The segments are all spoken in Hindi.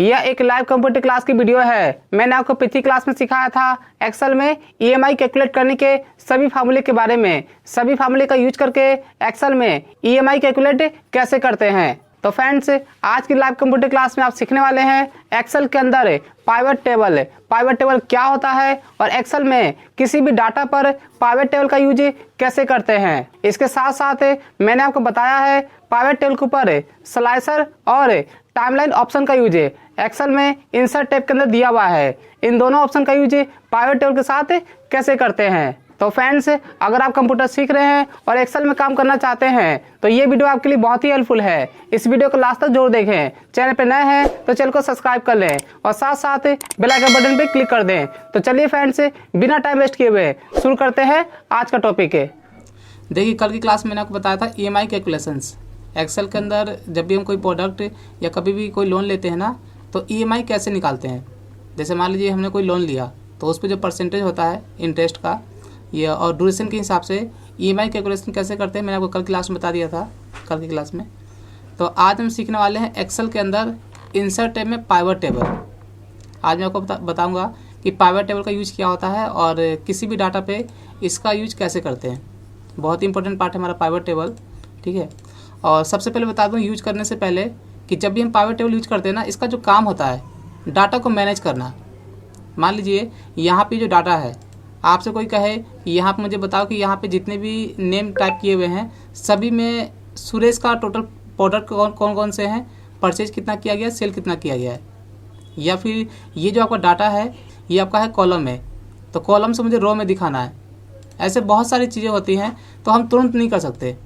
यह एक लाइव कंप्यूटर क्लास की वीडियो है। मैंने आपको पिछली क्लास में सिखाया था एक्सेल में ईएमआई कैलकुलेट करने के सभी फार्मूले के बारे में, सभी फार्मूले का यूज करके एक्सेल में ईएमआई कैलकुलेट कैसे करते हैं। तो फ्रेंड्स, आज की लाइव कंप्यूटर क्लास में आप सीखने वाले हैं एक्सेल के अंदर पाइवट टेबल। पाइवट टेबल क्या होता है और एक्सेल में किसी भी डाटा पर पाइवट टेबल का यूज कैसे करते हैं। इसके साथ साथ मैंने आपको बताया है पाइवट टेबल के ऊपर स्लाइसर और टाइमलाइन ऑप्शन का यूज एक्सेल में इंसर्ट टैब के अंदर दिया हुआ है। इन दोनों ऑप्शन का यूज पाइवट टेबल के साथ कैसे करते हैं। तो फ्रेंड्स, अगर आप कंप्यूटर सीख रहे हैं और एक्सेल में काम करना चाहते हैं तो ये वीडियो आपके लिए बहुत ही हेल्पफुल है। इस वीडियो को लास्ट तक जरूर देखें। चैनल पे नए हैं तो चैनल को सब्सक्राइब कर लें और साथ साथ बेल आइकन बटन पे क्लिक कर दें। तो चलिए फ्रेंड्स, बिना टाइम वेस्ट किए हुए शुरू करते हैं आज का टॉपिक। देखिए, कल की क्लास में मैंने आपको बताया था ईएमआई कैलकुलेशंस। एक्सेल के अंदर जब भी हम कोई प्रोडक्ट या कभी भी कोई लोन लेते हैं ना, तो ईएमआई कैसे निकालते हैं। जैसे मान लीजिए हमने कोई लोन लिया तो उस पर जो परसेंटेज होता है इंटरेस्ट का ये और ड्यूरेशन के हिसाब से ईएमआई कैलकुलेशन कैसे करते हैं, मैंने आपको कल क्लास में बता दिया था कल की क्लास में। तो आज हम सीखने वाले हैं एक्सेल के अंदर इंसर्ट टैब में पाइवट टेबल। आज मैं आपको बताऊंगा कि पाइवट टेबल का यूज क्या होता है और किसी भी डाटा पे इसका यूज कैसे करते हैं। बहुत ही इंपॉर्टेंट पार्ट है हमारा पाइवट टेबल, ठीक है। और सबसे पहले बता दूं यूज करने से पहले कि जब भी हम पाइवट टेबल यूज करते हैं ना, इसका जो काम होता है डाटा को मैनेज करना। मान लीजिए यहाँ पे जो डाटा है, आपसे कोई कहे कि यहाँ पे मुझे बताओ कि यहाँ पे जितने भी नेम टाइप किए हुए हैं सभी में सुरेश का टोटल प्रोडक्ट कौन कौन से हैं, परचेज कितना किया गया, सेल कितना किया गया है। या फिर ये जो आपका डाटा है ये आपका है कॉलम में, तो कॉलम से मुझे रो में दिखाना है। ऐसे बहुत सारी चीज़ें होती हैं तो हम तुरंत नहीं कर सकते,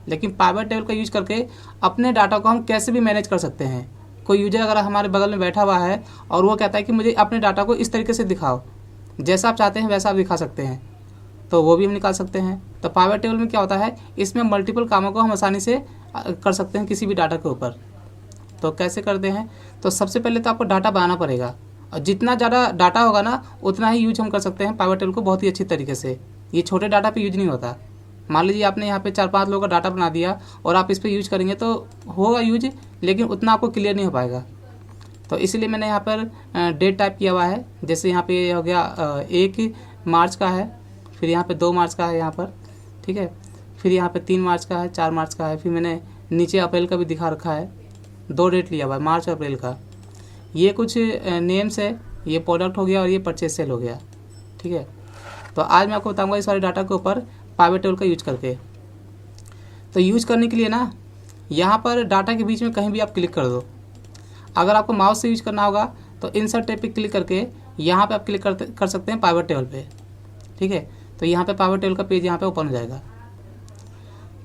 लेकिन पाइवट टेबल का यूज करके अपने डाटा को हम कैसे भी मैनेज कर सकते हैं। कोई यूजर अगर हमारे बगल में बैठा हुआ है और वो कहता है कि मुझे अपने डाटा को इस तरीके से दिखाओ, जैसा आप चाहते हैं वैसा आप दिखा सकते हैं, तो वो भी हम निकाल सकते हैं। तो पाइवट टेबल में क्या होता है, इसमें मल्टीपल कामों को हम आसानी से कर सकते हैं किसी भी डाटा के ऊपर। तो कैसे करते हैं, तो सबसे पहले तो आपको डाटा बनाना पड़ेगा और जितना ज़्यादा डाटा होगा ना उतना ही यूज हम कर सकते हैं पाइवट टेबल को बहुत ही अच्छी तरीके से। ये छोटे डाटा पे यूज नहीं होता। मान लीजिए आपने यहाँ पे 4-5 लोगों का डाटा बना दिया और आप इस पर यूज करेंगे तो होगा यूज, लेकिन उतना आपको क्लियर नहीं हो पाएगा। तो इसलिए मैंने यहाँ पर डेट टाइप किया हुआ है। जैसे यहाँ पे हो गया 1 मार्च का है, फिर यहाँ पे 2 मार्च का है यहाँ पर, ठीक है। फिर यहाँ पे 3 मार्च का है, 4 मार्च का है। फिर मैंने नीचे अप्रैल का भी दिखा रखा है, 2 डेट लिया हुआ है, मार्च और अप्रैल का। ये कुछ नेम्स है, ये प्रोडक्ट हो गया और ये परचेज सेल हो गया, ठीक है। तो आज मैं आपको बताऊँगा इस सारे डाटा के ऊपर पाइवट टेबल का यूज करके। तो यूज करने के लिए ना, यहाँ पर डाटा के बीच में कहीं भी आप क्लिक कर दो। अगर आपको माउस से यूज करना होगा तो इंसर्ट टैब पे क्लिक करके यहाँ पे आप क्लिक कर सकते हैं पाइवट टेबल पे, ठीक है। तो यहाँ पे पाइवट टेबल का पेज यहाँ पे ओपन हो जाएगा।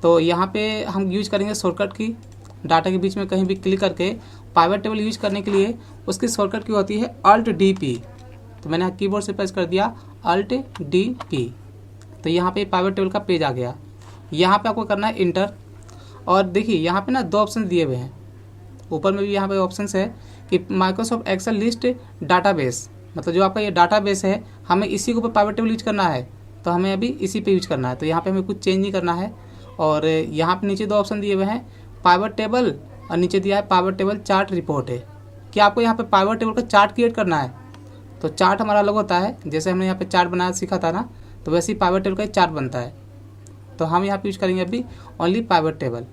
तो यहाँ पे हम यूज करेंगे शॉर्टकट की। डाटा के बीच में कहीं भी क्लिक करके पाइवट टेबल यूज करने के लिए उसकी शॉर्टकट की होती है Alt+D+P। तो मैंने कीबोर्ड से प्रेस कर दिया Alt+D+P। तो यहाँ पे पाइवट टेबल का पेज आ गया। यहाँ पे आपको करना है इंटर। और देखिए यहाँ पे ना 2 ऑप्शन दिए हुए हैं, ऊपर में भी यहाँ पे ऑप्शन है कि माइक्रोसॉफ्ट एक्सेल लिस्ट डाटाबेस, मतलब जो आपका ये डाटाबेस है हमें इसी के ऊपर पाइवट टेबल यूज करना है, तो हमें अभी इसी पे यूज करना है। तो यहाँ पे हमें कुछ चेंज नहीं करना है। और यहाँ पे नीचे 2 ऑप्शन दिए हुए हैं, पाइवट टेबल और नीचे दिया है पाइवट टेबल चार्ट रिपोर्ट है कि आपको यहाँ पे पाइवट टेबल का चार्ट क्रिएट करना है। तो चार्ट हमारा अलग होता है, जैसे हमने यहाँ पे चार्ट बनाया सीखा था ना, तो वैसे ही पाइवट टेबल का चार्ट बनता है। तो हम यहाँ पे यूज करेंगे अभी ओनली पाइवट टेबल।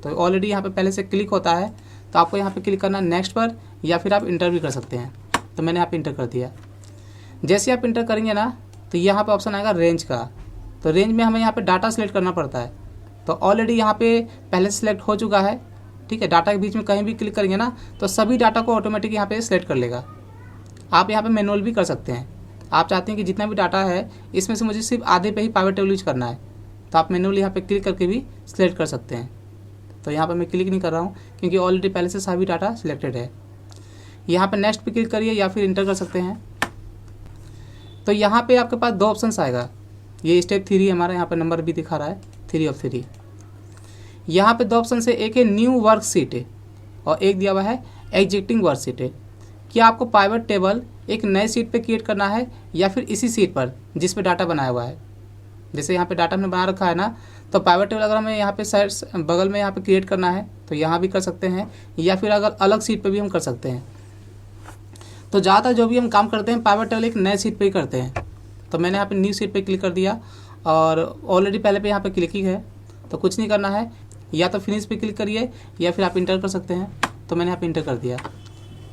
तो ऑलरेडी यहाँ पे पहले से क्लिक होता है, तो आपको यहाँ पे क्लिक करना है नेक्स्ट पर, या फिर आप इंटर भी कर सकते हैं। तो मैंने यहाँ पे इंटर कर दिया। जैसे आप इंटर करेंगे ना, तो यहाँ पे ऑप्शन आएगा रेंज का। तो रेंज में हमें यहाँ पे डाटा सेलेक्ट करना पड़ता है। तो ऑलरेडी यहाँ पे पहले से सिलेक्ट हो चुका है, ठीक है। डाटा के बीच में कहीं भी क्लिक करेंगे ना तो सभी डाटा को ऑटोमेटिक यहाँ पे सिलेक्ट कर लेगा। आप यहाँ पे मैनुअल भी कर सकते हैं। आप चाहते हैं कि जितना भी डाटा है इसमें से मुझे सिर्फ आधे पे ही पाइवट टेबल यूज करना है, तो आप मैनुअली यहाँ पे क्लिक करके भी सिलेक्ट कर सकते हैं। तो यहाँ पे मैं क्लिक नहीं कर रहा हूँ क्योंकि ऑलरेडी पहले से सभी डाटा सिलेक्टेड है। यहाँ पे नेक्स्ट पे क्लिक करिए या फिर इंटर कर सकते हैं। तो यहाँ पे आपके पास 2 ऑप्शंस आएगा। ये स्टेप 3 हमारा यहाँ पे नंबर भी दिखा रहा है 3 of 3। यहाँ पे 2 ऑप्शन है, एक है न्यू वर्कशीट और एक दिया हुआ है एग्जिस्टिंग वर्कशीट। क्या आपको पाइवट टेबल एक नए सीट पे क्रिएट करना है या फिर इसी सीट पर जिस पे डाटा बनाया हुआ है। जैसे यहाँ पे डाटा हमने बना रखा है ना, तो पाइवट टेबल अगर हमें यहाँ पे साइड बगल में यहाँ पे क्रिएट करना है तो यहाँ भी कर सकते हैं, या फिर अगर अलग सीट पे भी हम कर सकते हैं। तो ज़्यादातर जो भी हम काम करते हैं पाइवट टेबल एक नए सीट पे ही करते हैं। तो मैंने यहाँ पे न्यू सीट पे क्लिक कर दिया और ऑलरेडी पहले पे यहाँ पे क्लिक ही है, तो कुछ नहीं करना है, या तो फिनिश पे क्लिक करिए या फिर आप इंटर कर सकते हैं। तो मैंने यहाँ पे इंटर कर दिया,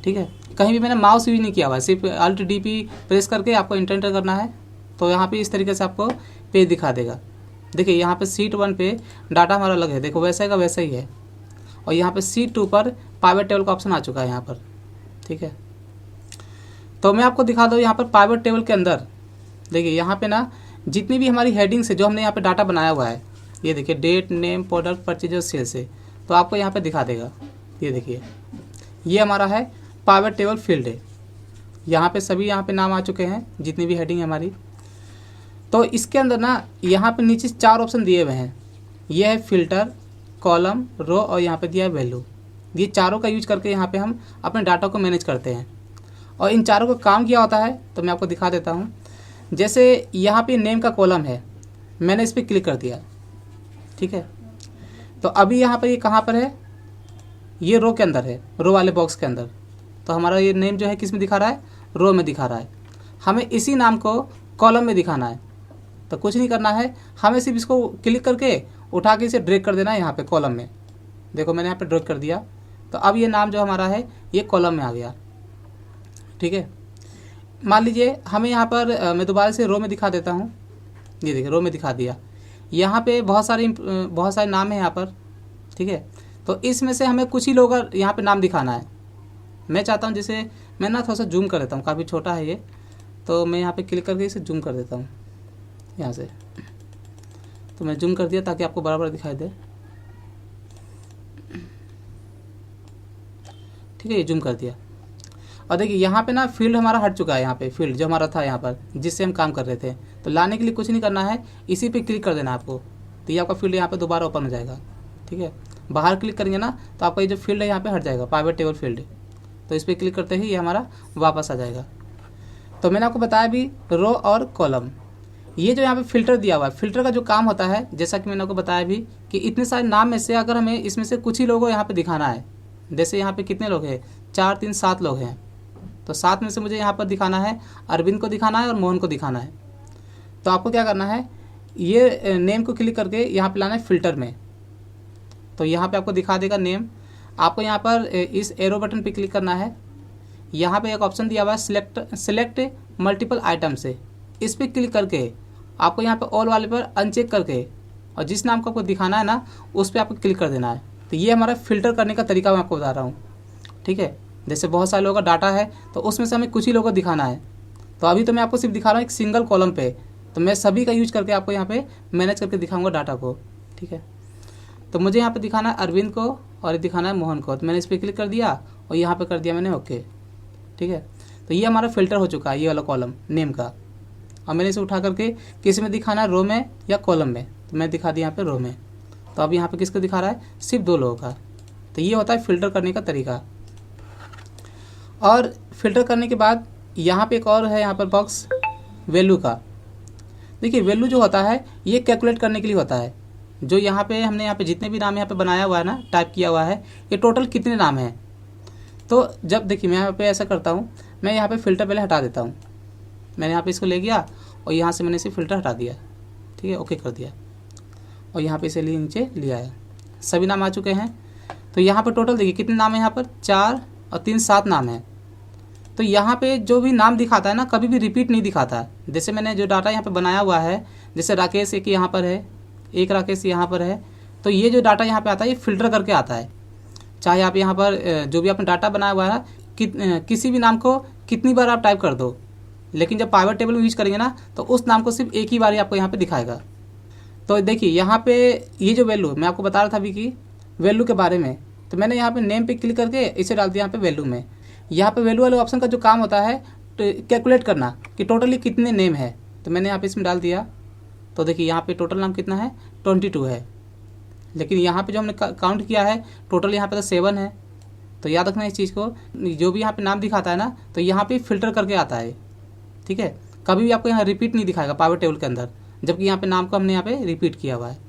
ठीक है। कहीं भी मैंने माउस यूज नहीं किया हुआ है, सिर्फ Alt DP प्रेस करके आपको इंटर करना है। तो यहाँ पे इस तरीके से आपको पेज दिखा देगा। देखिए यहाँ पे सीट 1 पे डाटा हमारा अलग है, देखो वैसा का वैसा ही है। और यहाँ पे सीट 2 पर पाइवट टेबल का ऑप्शन आ चुका है यहाँ पर, ठीक है। तो मैं आपको दिखा दूँ यहाँ पर पाइवट टेबल के अंदर देखिए यहाँ पे ना जितनी भी हमारी हेडिंग्स है जो हमने यहाँ पे डाटा बनाया हुआ है, ये देखिए डेट, नेम, प्रोडक्ट, परचेज और सेल्स है, तो आपको यहाँ पे दिखा देगा। ये देखिए ये हमारा है पाइवट टेबल फील्ड है, यहाँ पे सभी यहाँ पे नाम आ चुके हैं जितनी भी हेडिंग है हमारी। तो इसके अंदर ना यहाँ पे नीचे 4 ऑप्शन दिए हुए हैं, ये है फिल्टर, कॉलम, रो और यहाँ पे दिया है वैल्यू। ये चारों का यूज करके यहाँ पे हम अपने डाटा को मैनेज करते हैं। और इन चारों का काम क्या होता है तो मैं आपको दिखा देता हूँ। जैसे यहाँ पे नेम का कॉलम है, मैंने इस पर क्लिक कर दिया, ठीक है। तो अभी यहाँ पर ये कहाँ पर है, ये रो के अंदर है, रो वाले बॉक्स के अंदर। तो हमारा ये नेम जो है किस में दिखा रहा है, रो में दिखा रहा है। हमें इसी नाम को कॉलम में दिखाना है, तो कुछ नहीं करना है, हमें सिर्फ इसको क्लिक करके उठा के इसे ड्रैग कर देना है यहाँ पे कॉलम में। देखो मैंने यहाँ पे ड्रैग कर दिया, तो अब ये नाम जो हमारा है ये कॉलम में आ गया, ठीक है। मान लीजिए हमें यहाँ पर मैं दोबारा से रो में दिखा देता हूँ। ये देखिए रो में दिखा दिया, यहाँ पे बहुत सारे नाम है यहाँ पर, ठीक है। तो इसमें से हमें कुछ ही लोग यहाँ पे नाम दिखाना है। मैं चाहता हूँ जैसे मैं ना थोड़ा सा जूम कर देता हूँ, काफ़ी छोटा है ये, तो मैं यहाँ पे क्लिक करके इसे जूम कर देता हूँ यहाँ से। तो मैं जूम कर दिया ताकि आपको बराबर दिखाई दे, ठीक है। ये जूम कर दिया और देखिए यहाँ पे ना फील्ड हमारा हट चुका है, यहाँ पे फील्ड जो हमारा था यहाँ पर जिससे हम काम कर रहे थे। तो लाने के लिए कुछ नहीं करना है, इसी पे क्लिक कर देना आपको, तो ये आपका फील्ड यहाँ पे दोबारा ओपन हो जाएगा, ठीक है। बाहर क्लिक करेंगे ना तो आपका ये जो फील्ड है यहाँ पे हट जाएगा, पाइवट टेबल फील्ड। तो इस पर क्लिक करते ही ये हमारा वापस आ जाएगा। तो मैंने आपको बताया भी रो और कॉलम, ये जो यहाँ पे फिल्टर दिया हुआ है, फिल्टर का जो काम होता है जैसा कि मैंने आपको बताया भी कि इतने सारे नाम में से अगर हमें इसमें से कुछ ही लोगों को यहाँ पे दिखाना है, जैसे यहाँ पे कितने लोग हैं, 4, 3, 7 लोग हैं, तो 7 में से मुझे यहाँ पर दिखाना है अरविंद को दिखाना है और मोहन को दिखाना है। तो आपको क्या करना है, ये नेम को क्लिक करके यहाँ पे लाना है फिल्टर में। तो यहाँ पे आपको दिखा देगा नेम। आपको यहाँ पर इस एरो बटन पे क्लिक करना है, यहाँ पे एक ऑप्शन दिया हुआ है सिलेक्ट मल्टीपल आइटम से, इस पर क्लिक करके आपको यहाँ पे ऑल वाले पर अनचेक करके और जिस नाम को आपको दिखाना है ना उस पर आपको क्लिक कर देना है। तो ये हमारा फिल्टर करने का तरीका मैं आपको बता रहा हूँ, ठीक है। जैसे बहुत सारे लोगों का डाटा है तो उसमें से हमें कुछ ही लोगों को दिखाना है। तो अभी तो मैं आपको सिर्फ दिखा रहा हूँ एक सिंगल कॉलम पे, तो मैं सभी का यूज करके आपको यहाँ पे मैनेज करके दिखाऊंगा डाटा को, ठीक है। तो मुझे यहाँ पे दिखाना है अरविंद को और ये दिखाना है मोहन को, तो मैंने इस पर क्लिक कर दिया और यहाँ पे कर दिया मैंने ओके, ठीक है। तो ये हमारा फिल्टर हो चुका है ये वाला कॉलम नेम का। और मैंने इसे उठा करके किस में दिखाना है, रो में या कॉलम में, तो मैं दिखा दिया यहाँ पे रो में। तो अब यहाँ पे किसको दिखा रहा है, सिर्फ 2 लोगों का। तो ये होता है फिल्टर करने का तरीका। और फिल्टर करने के बाद यहाँ पे एक और है यहाँ पर बॉक्स वैल्यू का। देखिए वैल्यू जो होता है ये कैलकुलेट करने के लिए होता है, जो यहाँ पे हमने यहाँ पे जितने भी नाम यहाँ पे बनाया हुआ है ना, टाइप किया हुआ है, ये टोटल कितने नाम हैं। तो जब देखिए मैं यहाँ पे ऐसा करता हूँ, मैं यहाँ पे फ़िल्टर पहले हटा देता हूँ। मैंने यहाँ पे इसको ले गया और यहाँ से मैंने इसे फ़िल्टर हटा दिया, ठीक है, ओके कर दिया। और यहाँ पे इसे लिए नीचे लिया है, सभी नाम आ चुके हैं। तो यहाँ पर टोटल देखिए कितने नाम है, यहाँ पर 4 और 3 7 नाम है। तो यहाँ पे जो भी नाम दिखाता है ना कभी भी रिपीट नहीं दिखाता। जैसे मैंने जो डाटा यहाँ पे बनाया हुआ है, जैसे राकेश एक यहाँ पर है, एक राकेश यहाँ पर है, तो ये जो डाटा यहाँ पे आता है ये फिल्टर करके आता है। चाहे आप यहाँ पर जो भी आपने डाटा बनाया हुआ है किसी भी नाम को कितनी बार आप टाइप कर दो, लेकिन जब पाइवट टेबल में यूज करेंगे ना तो उस नाम को सिर्फ एक ही बार ही आपको यहाँ पे दिखाएगा। तो देखिए यहाँ पे ये जो वैल्यू मैं आपको बता रहा था अभी कि वैल्यू के बारे में, तो मैंने यहाँ पे नेम पे क्लिक करके इसे डाल दिया यहाँ पे वैल्यू में। यहाँ पे वैल्यू वाले ऑप्शन का जो काम होता है कैलकुलेट करना कि टोटली कितने नेम है, तो मैंने यहाँ पे इसमें डाल दिया। तो देखिए यहाँ पे टोटल नाम कितना है, 22 है, लेकिन यहाँ पे जो हमने काउंट किया है टोटल यहाँ पे तो 7 है। तो याद रखना इस चीज़ को, जो भी यहाँ पे नाम दिखाता है ना तो यहाँ पे फिल्टर करके आता है, ठीक है। कभी भी आपको यहाँ रिपीट नहीं दिखाएगा पाइवट टेबल के अंदर, जबकि यहाँ पे नाम को हमने यहाँ पे रिपीट किया हुआ है।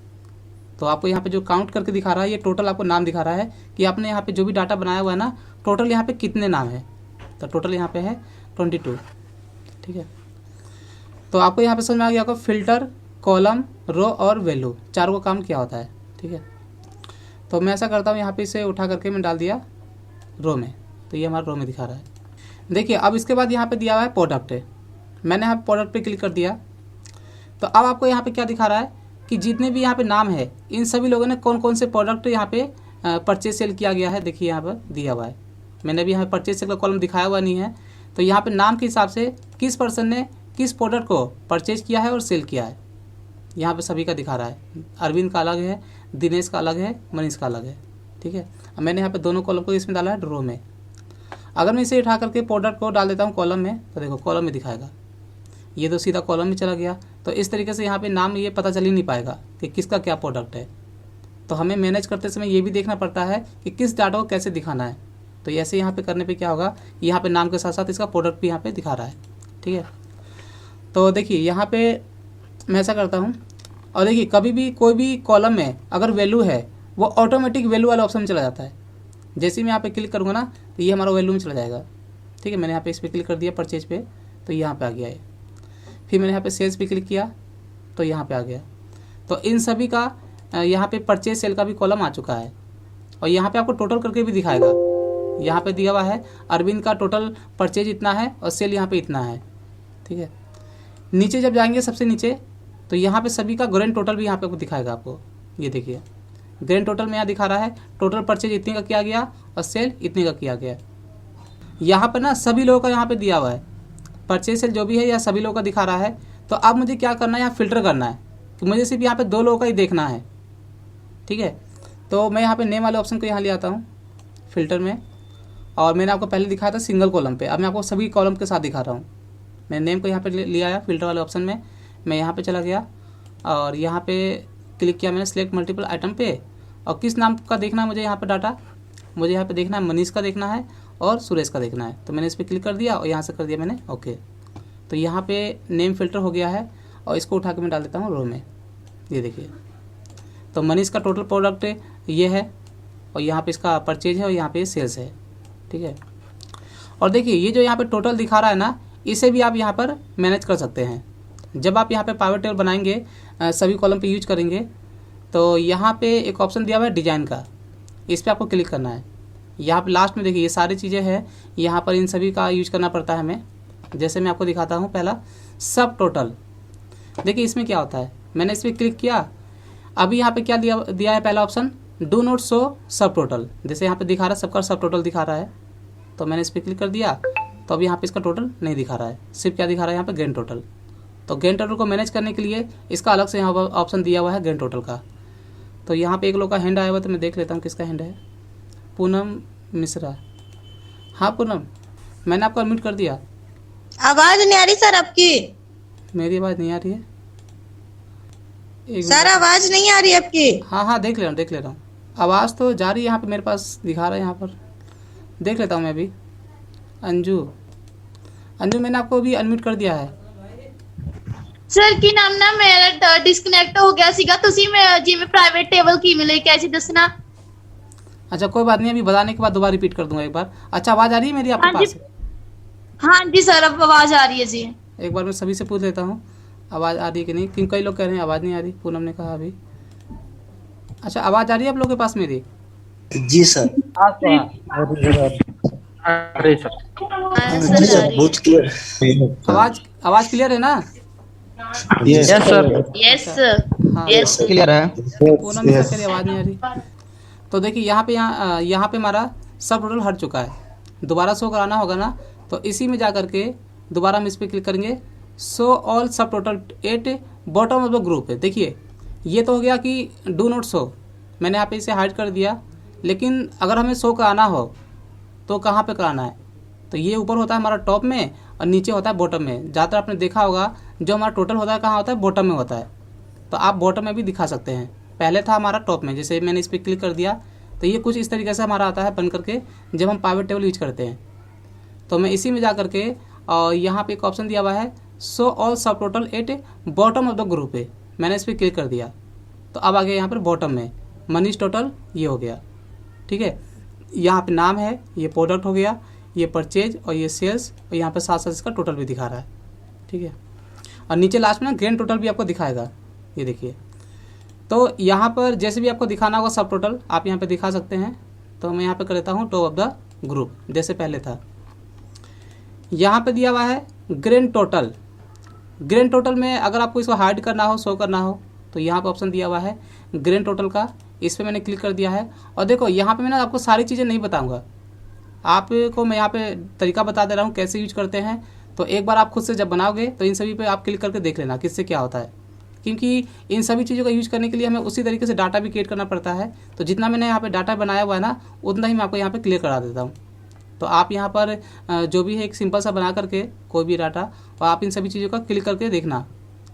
तो आपको यहाँ पे जो काउंट करके दिखा रहा है ये टोटल आपको नाम दिखा रहा है कि आपने यहाँ पे जो भी डाटा बनाया हुआ है ना टोटल यहाँ पे कितने नाम है, तो टोटल यहाँ पे है 22। ठीक है, तो आपको यहाँ पे समझ में आ गया होगा फिल्टर, कॉलम, रो और वैल्यू, चारों का काम क्या होता है। ठीक है, तो मैं ऐसा करता हूँ, यहाँ पे इसे उठा करके मैं डाल दिया रो में, तो ये हमारा रो में दिखा रहा है। देखिए अब इसके बाद यहाँ पे दिया हुआ है प्रोडक्ट है, मैंने यहाँ प्रोडक्ट पे क्लिक कर दिया, तो अब आपको यहाँ पे क्या दिखा रहा है कि जितने भी यहाँ पे नाम है इन सभी लोगों ने कौन कौन से प्रोडक्ट यहाँ पे परचेज सेल किया गया है। देखिए यहाँ पर दिया हुआ है, मैंने भी यहाँ परचेज सेल का कॉलम दिखाया हुआ नहीं है, तो यहाँ पे नाम के हिसाब से किस पर्सन ने किस प्रोडक्ट को परचेज किया है और सेल किया है, यहाँ पे सभी का दिखा रहा है। अरविंद का अलग है, दिनेश का अलग है, मनीष का अलग है। ठीक है, अब मैंने यहाँ पे दोनों कॉलम को इसमें डाला है रो में। अगर मैं इसे उठा करके प्रोडक्ट को डाल देता हूँ कॉलम में, तो देखो कॉलम में दिखाएगा, ये तो सीधा कॉलम में चला गया। तो इस तरीके से यहाँ पे नाम ये पता चल ही नहीं पाएगा कि किसका क्या प्रोडक्ट है। तो हमें मैनेज करते समय ये भी देखना पड़ता है कि किस डाटा को कैसे दिखाना है। तो ऐसे यहाँ पे करने पे क्या होगा, यहाँ पे नाम के साथ साथ इसका प्रोडक्ट भी यहाँ पे दिखा रहा है। ठीक है, तो देखिए यहाँ पे मैं ऐसा करता हूँ, और देखिए कभी भी कोई भी कॉलम में अगर वैल्यू है वो ऑटोमेटिक वैल्यू वाले ऑप्शन में चला जाता है। जैसे ही मैं यहाँ पे क्लिक करूँगा ना, तो ये हमारा वैल्यू में चला जाएगा। ठीक है, मैंने यहाँ पे इस पर क्लिक कर दिया परचेज पे, तो यहाँ पे आ गया है। फिर मैंने यहाँ पे सेल्स पे क्लिक किया, तो यहाँ पे आ गया। तो इन सभी का यहाँ पे परचेज सेल का भी कॉलम आ चुका है, और यहाँ पे आपको टोटल करके भी दिखाएगा। यहाँ पे दिया हुआ है अरविंद का टोटल परचेज इतना है और सेल यहाँ पे इतना है। ठीक है, नीचे जब जाएंगे सबसे नीचे, तो यहाँ पे सभी का ग्रैंड टोटल भी यहाँ पे दिखाएगा आपको। ये देखिए ग्रैंड टोटल में यहाँ दिखा रहा है टोटल परचेज इतने का किया गया और सेल इतने का किया गया। यहाँ पर ना सभी लोगों का यहाँ पे दिया हुआ है, परचेज सेल जो भी है यह सभी लोगों का दिखा रहा है। तो अब मुझे क्या करना है, यहाँ फिल्टर करना है, तो मुझे सिर्फ यहाँ पे 2 लोगों का ही देखना है। ठीक है, तो मैं यहाँ पे नेम वाले ऑप्शन को यहाँ ले आता हूँ फिल्टर में, और मैंने आपको पहले दिखाया था सिंगल कॉलम पे, अब मैं आपको सभी कॉलम के साथ दिखा रहा हूँ। मैं नेम को यहाँ पे ले आया फिल्टर वाले ऑप्शन में, मैं यहाँ पे चला गया और यहाँ पे क्लिक किया मैंने सिलेक्ट मल्टीपल आइटम पे, और किस नाम का देखना है मुझे यहाँ पे डाटा, मुझे यहाँ पे देखना है मनीष का देखना है और सुरेश का देखना है। तो मैंने इस पर क्लिक कर दिया और यहाँ से कर दिया मैंने ओके। तो यहाँ पे नेम फिल्टर हो गया है, और इसको उठा के मैं डाल देता हूँ रो में। ये देखिए, तो मनीष का टोटल प्रोडक्ट ये है, और यहाँ पे इसका परचेज है और यहाँ पे सेल्स है। ठीक है, और देखिए ये जो यहाँ पे टोटल दिखा रहा है ना, इसे भी आप यहाँ पर मैनेज कर सकते हैं। जब आप यहाँ पे पावर टेबल बनाएंगे, सभी कॉलम पे यूज करेंगे, तो यहाँ पे एक ऑप्शन दिया हुआ है डिजाइन का, इस पर आपको क्लिक करना है। यहाँ पे लास्ट में देखिए ये सारी चीज़ें हैं, यहाँ पर इन सभी का यूज करना पड़ता है हमें। जैसे मैं आपको दिखाता हूँ, पहला सब टोटल, देखिए इसमें क्या होता है, मैंने इस पर क्लिक किया, अभी यहाँ पे क्या दिया है पहला ऑप्शन, डू नॉट शो सब टोटल। जैसे यहाँ पे दिखा रहा है सबका सब टोटल दिखा रहा है, तो मैंने इस पर क्लिक कर दिया, तो अभी यहाँ पे इसका टोटल नहीं दिखा रहा है, सिर्फ क्या दिखा रहा है यहाँ पे ग्रैंड टोटल। तो ग्रैंड टोटल को मैनेज करने के लिए इसका अलग से यहाँ पर ऑप्शन दिया हुआ है ग्रैंड टोटल का। तो यहाँ पे एक लोग का हैंड आया हुआ, तो मैं देख लेता हूँ किसका हैंड है, पूनम मिश्रा। हाँ पूनम, मैंने आपको अनम्यूट कर दिया। आवाज नहीं आ रही सर आपकी। मेरी आवाज़ नहीं आ रही है? सर आवाज नहीं आ रही आपकी। हाँ देख ले रहा हूँ, आवाज़ तो जा रही है, यहाँ पे मेरे पास दिखा रहा है, यहाँ पर देख लेता हूँ मैं अभी। अंजू मैंने आपको अभी अनम्यूट कर दिया है। सर की नाम ना मेरा डिस्कनेक्ट हो गया सीगा, ਤੁਸੀਂ मैं जिਵੇਂ प्राइवेट टेबल की मिले कैसे दसना। अच्छा कोई बात नहीं, अभी बताने के बाद दोबारा रिपीट कर दूंगा एक बार। अच्छा आवाज़ आ रही है मेरी आपके पास? हाँ जी सर, अब आवाज आ रही है जी। एक बार मैं सभी से पूछ लेता हूँ आवाज़ आ रही है कि नहीं, क्योंकि कई लोग कह रहे हैं आवाज़ नहीं आ रही। पूनम ने कहा अभी। अच्छा आवाज़ आ रही है आप लोगों के पास मेरी? जी सर। जी सर, बहुत क्लियर। आवाज़ क्लियर है ना? Yes sir. यस हाँ यस क्लियर है। पूनम ने कह रही आवाज़ नहीं आ रही। तो देखिए यहाँ पे हमारा सब टोटल हट चुका है, दोबारा शो कराना होगा ना, तो इसी में जा करके दोबारा हम इस पर क्लिक करेंगे, शो ऑल सब total at bottom of the group है। देखिए ये तो हो गया कि डू नॉट शो, मैंने यहाँ पे इसे हाइड कर दिया, लेकिन अगर हमें शो कराना हो तो कहाँ पे कराना है, तो ये ऊपर होता है हमारा टॉप में और नीचे होता है बॉटम में। ज़्यादातर आपने देखा होगा जो हमारा टोटल होता है कहाँ होता है, बॉटम में होता है। तो आप बॉटम में भी दिखा सकते हैं, पहले था हमारा टॉप में। जैसे मैंने इस पर क्लिक कर दिया तो ये कुछ इस तरीके से हमारा आता है बन करके जब हम पावर टेबल यूज करते हैं। तो मैं इसी में जा करके और यहाँ पे एक ऑप्शन दिया हुआ है शो ऑल सब total at bottom of the group है, मैंने इस पर क्लिक कर दिया, तो अब आ गया यहाँ पर बॉटम में मनीष टोटल, ये हो गया। ठीक है, यहाँ पे नाम है, ये प्रोडक्ट हो गया, ये परचेज और ये सेल्स, और यहाँ पे साथ साथ इसका टोटल भी दिखा रहा है। ठीक है, और नीचे लास्ट में ना ग्रैंड टोटल भी आपको दिखाएगा, ये देखिए। तो यहाँ पर जैसे भी आपको दिखाना होगा सब टोटल आप यहाँ पे दिखा सकते हैं। तो मैं यहाँ पे कर देता हूँ टॉप ऑफ द ग्रुप, जैसे पहले था। यहाँ पे दिया हुआ है ग्रैंड टोटल। ग्रैंड टोटल में अगर आपको इसको हाइड करना हो, शो करना हो, तो यहाँ पे ऑप्शन दिया हुआ है ग्रैंड टोटल का, इस पर मैंने क्लिक कर दिया है। और देखो यहाँ पे मैं आपको सारी चीज़ें नहीं बताऊँगा, आपको मैं यहाँ पे तरीका बता दे रहा हूँ कैसे यूज करते हैं। तो एक बार आप खुद से जब बनाओगे तो इन सभी पे आप क्लिक करके देख लेना किससे क्या होता है, क्योंकि इन सभी चीज़ों का यूज करने के लिए हमें उसी तरीके से डाटा भी क्रिएट करना पड़ता है। तो जितना मैंने यहाँ पे डाटा बनाया हुआ है ना, उतना ही मैं आपको यहाँ पे क्लियर करा देता हूँ। तो आप यहाँ पर जो भी है एक सिंपल सा बना करके कोई भी डाटा, और आप इन सभी चीज़ों का क्लिक करके देखना,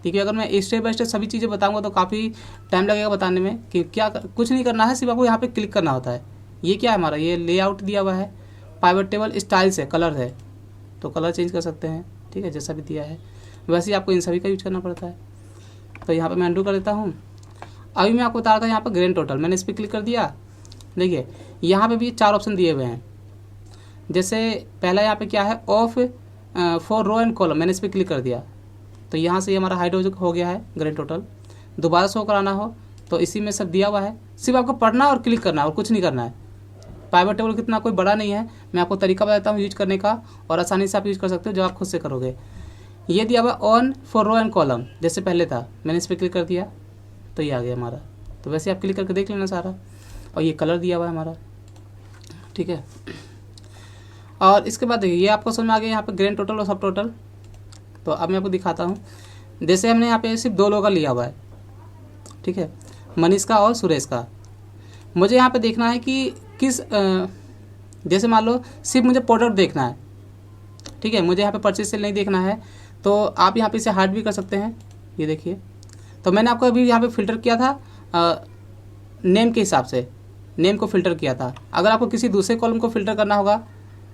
क्योंकि अगर मैं स्टेप बाय स्टेप सभी चीज़ें बताऊँगा तो काफ़ी टाइम लगेगा बताने में। कि क्या कुछ नहीं करना है, सिर्फ आपको यहाँ पर क्लिक करना होता है। ये क्या है हमारा, ये लेआउट दिया हुआ है, पाइवट टेबल स्टाइल्स है, कलर है, तो कलर चेंज कर सकते हैं। ठीक है, जैसा भी दिया है वैसे ही आपको इन सभी का यूज करना पड़ता है। तो यहाँ पे मैं अंडू कर देता हूँ। अभी मैं आपको बता रहा था यहाँ पर ग्रैंड टोटल, मैंने इस पर क्लिक कर दिया। देखिए यहाँ पे भी 4 ऑप्शन दिए हुए हैं। जैसे पहला यहाँ पे क्या है, of for row and column, मैंने इस पर क्लिक कर दिया तो यहाँ से हमारा हाइड हो गया है ग्रैंड टोटल। दोबारा शो कराना हो तो इसी में सब दिया हुआ है, सिर्फ आपको पढ़ना और क्लिक करना और कुछ नहीं करना है। पाइवट टेबल कितना कोई बड़ा नहीं है, मैं आपको तरीका बताता हूँ यूज करने का, और आसानी से आप यूज कर सकते हो जब आप खुद से करोगे। ये दिया हुआ on for row and column, जैसे पहले था, मैंने इस पर क्लिक कर दिया तो ये आ गया हमारा। तो वैसे आप क्लिक करके देख लेना सारा। और ये कलर दिया हुआ है हमारा। ठीक है, और इसके बाद देखिए ये आपको समझ में आ गया यहाँ पे ग्रैंड टोटल और सब टोटल। तो अब मैं आपको दिखाता हूँ। जैसे हमने यहाँ पे सिर्फ 2 लोगों का लिया हुआ है, ठीक है, मनीष का और सुरेश का। मुझे यहाँ पे देखना है कि किस जैसे मान लो सिर्फ मुझे प्रोडक्ट देखना है, ठीक है, मुझे यहाँ पे परचेज सेल नहीं देखना है। तो आप यहाँ पे इसे हाइड भी कर सकते हैं, ये देखिए। तो मैंने आपको अभी यहाँ पे फ़िल्टर किया था नेम के हिसाब से, नेम को फ़िल्टर किया था। अगर आपको किसी दूसरे कॉलम को फ़िल्टर करना होगा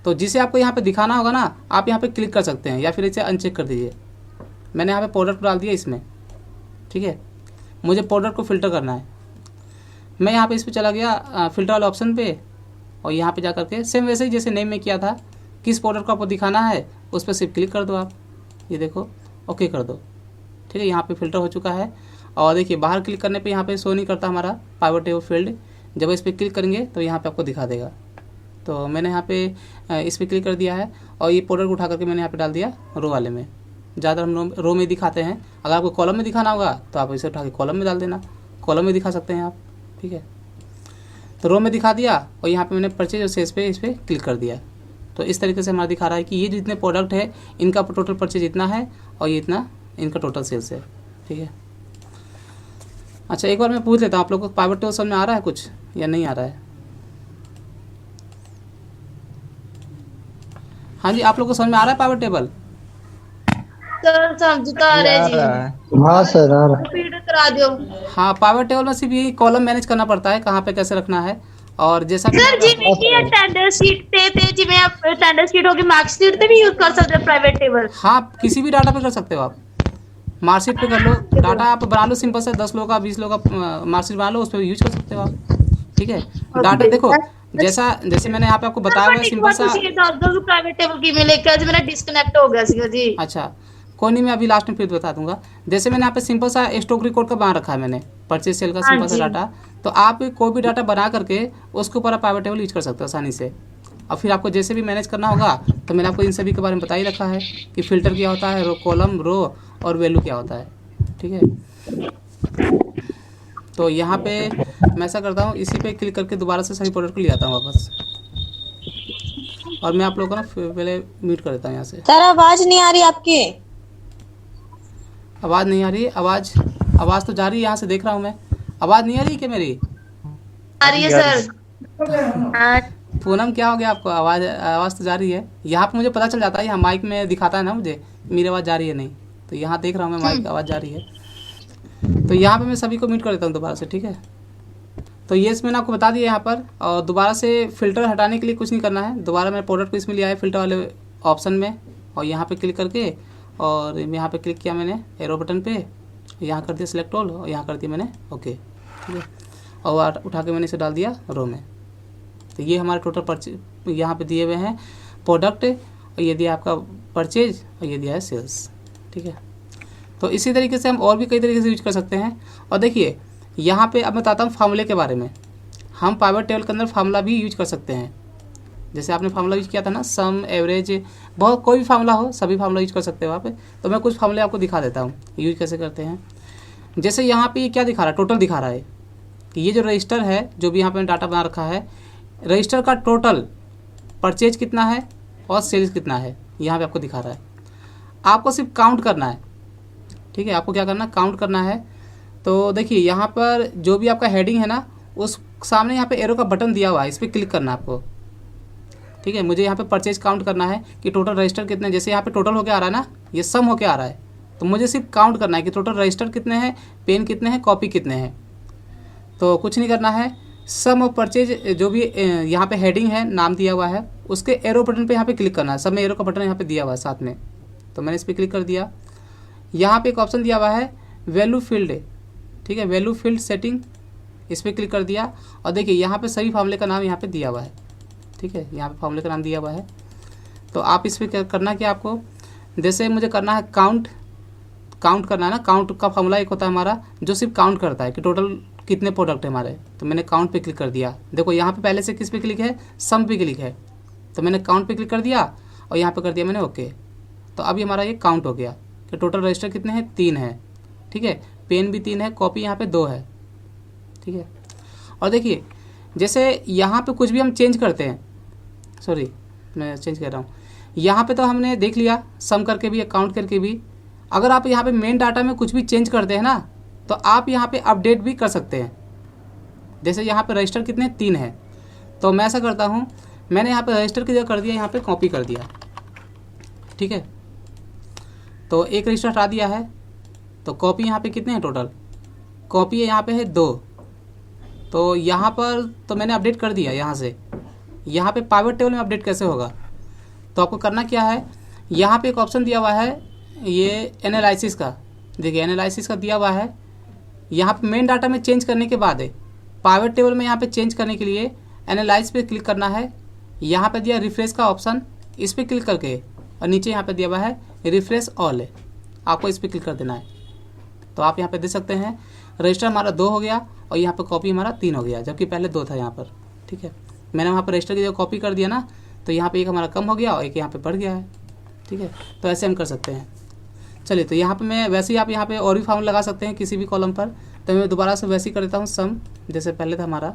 तो जिसे आपको यहाँ पे दिखाना होगा ना, आप यहाँ पे क्लिक कर सकते हैं या फिर इसे अनचेक कर दीजिए। मैंने यहाँ पे प्रोडक्ट डाल दिया इसमें, ठीक है, मुझे प्रोडक्ट को फ़िल्टर करना है। मैं यहाँ पे इस पर चला गया फ़िल्टर वाले ऑप्शन पे, और यहाँ पे जा करके सेम वैसे ही जैसे नेम में किया था, किस प्रोडक्ट को आपको दिखाना है उस पर सिर्फ क्लिक कर दो आप, ये देखो, ओके कर दो। ठीक है, यहाँ पे फ़िल्टर हो चुका है। और देखिए बाहर क्लिक करने पे यहाँ पे शो नहीं करता हमारा पाइवट टेबल फील्ड, जब इस पर क्लिक करेंगे तो यहाँ पे आपको दिखा देगा। तो मैंने यहाँ पे इस पर क्लिक कर दिया है, और ये प्रोडक्ट उठा करके मैंने यहाँ पे डाल दिया रो वाले में। ज़्यादा हम रो में दिखाते हैं, अगर आपको कॉलम में दिखाना होगा तो आप इसे उठा के कॉलम में डाल देना, कॉलम में दिखा सकते हैं आप। ठीक है, तो रो में दिखा दिया, और यहाँ पे मैंने परचेज और सेल्स पे इस पर क्लिक कर दिया। तो इस तरीके से हमारा दिखा रहा है कि ये जितने प्रोडक्ट है इनका टोटल परचेज इतना है, और ये इतना इनका टोटल सेल्स है। ठीक है, अच्छा एक बार मैं पूछ लेता हूँ आप लोगों को पाइवट टेबल समझ में आ रहा है कुछ या नहीं आ रहा है? हाँ जी, आप लोगों को समझ में आ रहा है पाइवट टेबल? सर समझ तो आ रहा है जी, हाँ सर आ रहा रिपीट करा दो। हाँ, पाइवट टेबल में सिर्फ यही कॉलम मैनेज करना पड़ता है, कहाँ पे कैसे रखना है। और जैसा कि सर जिਵੇਂ कि अटेंडेंस शीट ते जिਵੇਂ आप अटेंडेंस शीट होगी मार्क्स शीट ते भी यूज कर सकते हैं प्राइवेट टेबल। हाँ, किसी भी डाटा पे कर सकते हो आप, मार्कशीट पे कर लो, डाटा आप बना लो सिंपल से 10 लोगों का 20 लोगों का मार्कशीट बना लो, उस पर यूज कर सकते हो आप। ठीक है, डाटा देखो जैसे मैंने यहाँ पे आपको बताया हुआ है सिंपल सा। प्राइवेट टेबल की में लेके आज मेरा डिस्कनेक्ट हो गया सीगा जी। अच्छा कोई नहीं, मैं अभी लास्ट में फिर बता दूंगा। जैसे मैंने यहाँ पे सिंपल सा स्टॉक रिकॉर्ड का बना रखा है मैंने, परचेज सेल का सिंपल सा डाटा। तो आप कोई भी डाटा बना करके उसके ऊपर आप पाइवट टेबल यूज कर सकते हो आसानी से। और फिर आपको जैसे भी मैनेज करना होगा, तो मैंने आपको इन सभी के बारे में बता ही रखा है कि फ़िल्टर क्या होता है, रो कॉलम रो और वैल्यू क्या होता है। ठीक है, तो यहाँ पे मैं ऐसा करता हूँ, इसी पे क्लिक करके दोबारा से सभी प्रोडक्ट को ले आता हूँ वापस। और मैं आप लोगों को ना पहले म्यूट कर देता हूँ यहाँ से। सर आवाज नहीं आ रही आपकी। आवाज़ नहीं आ रही? आवाज़ तो जा रही है, यहाँ से देख रहा हूँ मैं। आवाज़ नहीं आ रही क्या मेरी? आ रही है सर। पूनम क्या हो गया आपको? आवाज़ तो जा रही है। यहाँ पे मुझे पता चल जाता है, यहाँ माइक में दिखाता है ना मुझे मेरी आवाज़ जा रही है नहीं, तो यहाँ देख रहा हूँ मैं माइक आवाज़ जा रही है। तो यहाँ पे मैं सभी को म्यूट कर देता हूँ दोबारा से। ठीक है, तो ये मैंने आपको बता दिया यहाँ पर। और दोबारा से फ़िल्टर हटाने के लिए कुछ नहीं करना है, दोबारा मैं प्रोडक्ट को इसमें लिया है फ़िल्टर वाले ऑप्शन में, और यहाँ पे क्लिक करके, और यहाँ पे क्लिक किया मैंने एरो बटन पे, यहाँ कर दिया सिलेक्ट ऑल, और यहाँ कर दिया मैंने ओके। ठीक है, और उठा के मैंने इसे डाल दिया रो में। तो ये हमारे टोटल परचेज यहाँ पे दिए हुए हैं प्रोडक्ट, और ये दिया आपका परचेज, और ये दिया है सेल्स। ठीक है, तो इसी तरीके से हम और भी कई तरीके से यूज कर सकते हैं। और देखिए यहाँ पे अब मैं बताता हूँ फार्मूले के बारे में। हम पाइवट टेबल के अंदर फार्मूला भी यूज कर सकते हैं। जैसे आपने फार्मूला यूज किया था ना, सम, एवरेज, बहुत कोई भी फार्मूला हो, सभी फार्मूला यूज कर सकते हो वहाँ पे। तो मैं कुछ फार्मूले आपको दिखा देता हूँ यूज कैसे करते हैं। जैसे यहाँ पे ये क्या दिखा रहा है, टोटल दिखा रहा है कि ये जो रजिस्टर है, जो भी यहाँ पे डाटा बना रखा है, रजिस्टर का टोटल परचेज कितना है और सेल्स कितना है, यहाँ पे आपको दिखा रहा है। आपको सिर्फ काउंट करना है। ठीक है, आपको क्या करना है, काउंट करना है। तो देखिए यहाँ पर जो भी आपका हेडिंग है ना, उस सामने यहाँ पे एरो का बटन दिया हुआ है, इस पर क्लिक करना है आपको। ठीक है, मुझे यहाँ पे परचेज काउंट करना है कि टोटल रजिस्टर कितने, जैसे यहाँ पे टोटल होके आ रहा है ना, ये सम होके आ रहा है, तो मुझे सिर्फ काउंट करना है कि टोटल रजिस्टर कितने हैं, पेन कितने हैं, कॉपी कितने हैं। तो कुछ नहीं करना है, सम ऑफ परचेज जो भी यहाँ पे हेडिंग है, नाम दिया हुआ है, उसके एरो बटन पे यहाँ पे क्लिक करना है। सब में एरो का बटन यहाँ पे दिया हुआ है साथ में, तो मैंने इस पर क्लिक कर दिया। यहाँ पे एक ऑप्शन दिया हुआ है वैल्यू फील्ड। ठीक है, वैल्यू फील्ड सेटिंग, इस पर क्लिक कर दिया। और देखिए यहाँ पे सभी फार्मूले का नाम यहाँ पे दिया हुआ है। ठीक है, यहाँ पे फार्मूले का नाम दिया हुआ है। तो आप इस पर क्या करना, कि आपको जैसे मुझे करना है काउंट करना है ना, काउंट का फार्मूला एक होता है हमारा जो सिर्फ काउंट करता है कि टोटल कितने प्रोडक्ट है हमारे। तो मैंने काउंट पे क्लिक कर दिया। देखो यहाँ पे पहले से किस पे क्लिक है, सम पे क्लिक है, तो मैंने काउंट पे क्लिक कर दिया और यहाँ पे कर दिया मैंने ओके। तो अभी हमारा ये काउंट हो गया कि टोटल रजिस्टर कितने हैं, 3 है। ठीक है, पेन भी 3 है, कॉपी यहाँ पे 2 है। ठीक है, और देखिए जैसे यहाँ पे कुछ भी हम चेंज करते हैं, सॉरी मैं चेंज कर रहा हूँ, यहाँ पे तो हमने देख लिया सम करके भी, काउंट करके भी। अगर आप यहाँ पे मेन डाटा में कुछ भी चेंज करते हैं ना, तो आप यहाँ पे अपडेट भी कर सकते हैं। जैसे यहाँ पे रजिस्टर कितने, 3 है, तो मैं ऐसा करता हूँ, मैंने यहाँ पे रजिस्टर की जगह कर दिया, यहाँ पे कॉपी कर दिया। ठीक है, तो एक रजिस्टर हटा दिया है, तो कॉपी यहाँ पे कितने हैं टोटल, कॉपी यहाँ पे है 2। तो यहाँ पर तो मैंने अपडेट कर दिया। यहाँ से यहाँ पे पाइवट टेबल में अपडेट कैसे होगा, तो आपको करना क्या है, यहाँ पे एक ऑप्शन दिया हुआ है ये एनालिसिस का। देखिए एनालिसिस का दिया हुआ है, यहाँ पे मेन डाटा में चेंज करने के बाद है, पाइवट टेबल में यहाँ पे चेंज करने के लिए एनालाइज पे क्लिक करना है। यहाँ पे दिया रिफ्रेश का ऑप्शन, इस पर क्लिक करके, और नीचे यहाँ पे दिया हुआ है रिफ्रेश ऑल, आपको इस पर क्लिक कर देना है। तो आप यहाँ पे देख सकते हैं रजिस्टर हमारा 2 हो गया और यहाँ पे कॉपी हमारा 3 हो गया, जबकि पहले 2 था यहाँ पर। ठीक है, मैंने वहाँ पर रजिस्टर की जगह कॉपी कर दिया ना, तो यहाँ पे एक हमारा कम हो गया और एक यहाँ पे बढ़ गया है। ठीक है, तो ऐसे हम कर सकते हैं। चलिए, तो यहाँ पे मैं वैसे ही, आप यहाँ पे और भी फार्मूला लगा सकते हैं किसी भी कॉलम पर। तो मैं दोबारा से वैसे ही कर देता हूँ सम, जैसे पहले था हमारा।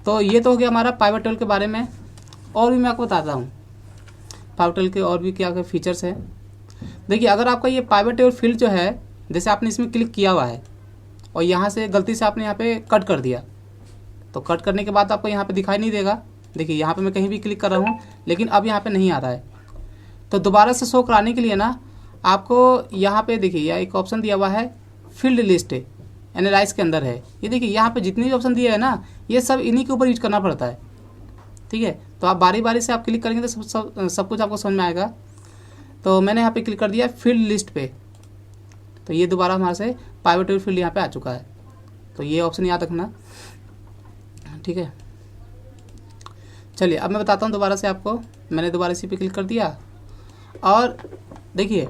तो ये तो हो गया हमारा पाइवट टेबल के बारे में। और भी मैं आपको बताता हूँ पाइवट टेबल के और भी क्या क्या फीचर्स है। देखिए अगर आपका ये पाइवट टेबल फील्ड जो है, जैसे आपने इसमें क्लिक किया हुआ है और यहाँ से गलती से आपने यहाँ पे कट कर दिया, तो कट करने के बाद आपको यहाँ पे दिखाई नहीं देगा। देखिए यहाँ पे मैं कहीं भी क्लिक कर रहा हूँ, लेकिन अब यहाँ पे नहीं आ रहा है। तो दोबारा से शो कराने के लिए ना, आपको यहाँ पे देखिए यह एक ऑप्शन दिया हुआ है फील्ड लिस्ट, एनालाइज के अंदर है। ये देखिए यहाँ पे जितने भी ऑप्शन दिए है ना, ये सब इन्हीं के ऊपर यूज करना पड़ता है। ठीक है, तो आप बारी बारी से आप क्लिक करेंगे तो सब कुछ आपको समझ में आएगा। तो मैंने यहाँ पे क्लिक कर दिया फील्ड लिस्ट पे, तो ये दोबारा हमारे से पाइवट टेबल फील्ड यहाँ पे आ चुका है। तो ये ऑप्शन याद रखना। ठीक है, चलिए अब मैं बताता हूँ दोबारा से आपको। मैंने दोबारा इसी पे क्लिक कर दिया और देखिए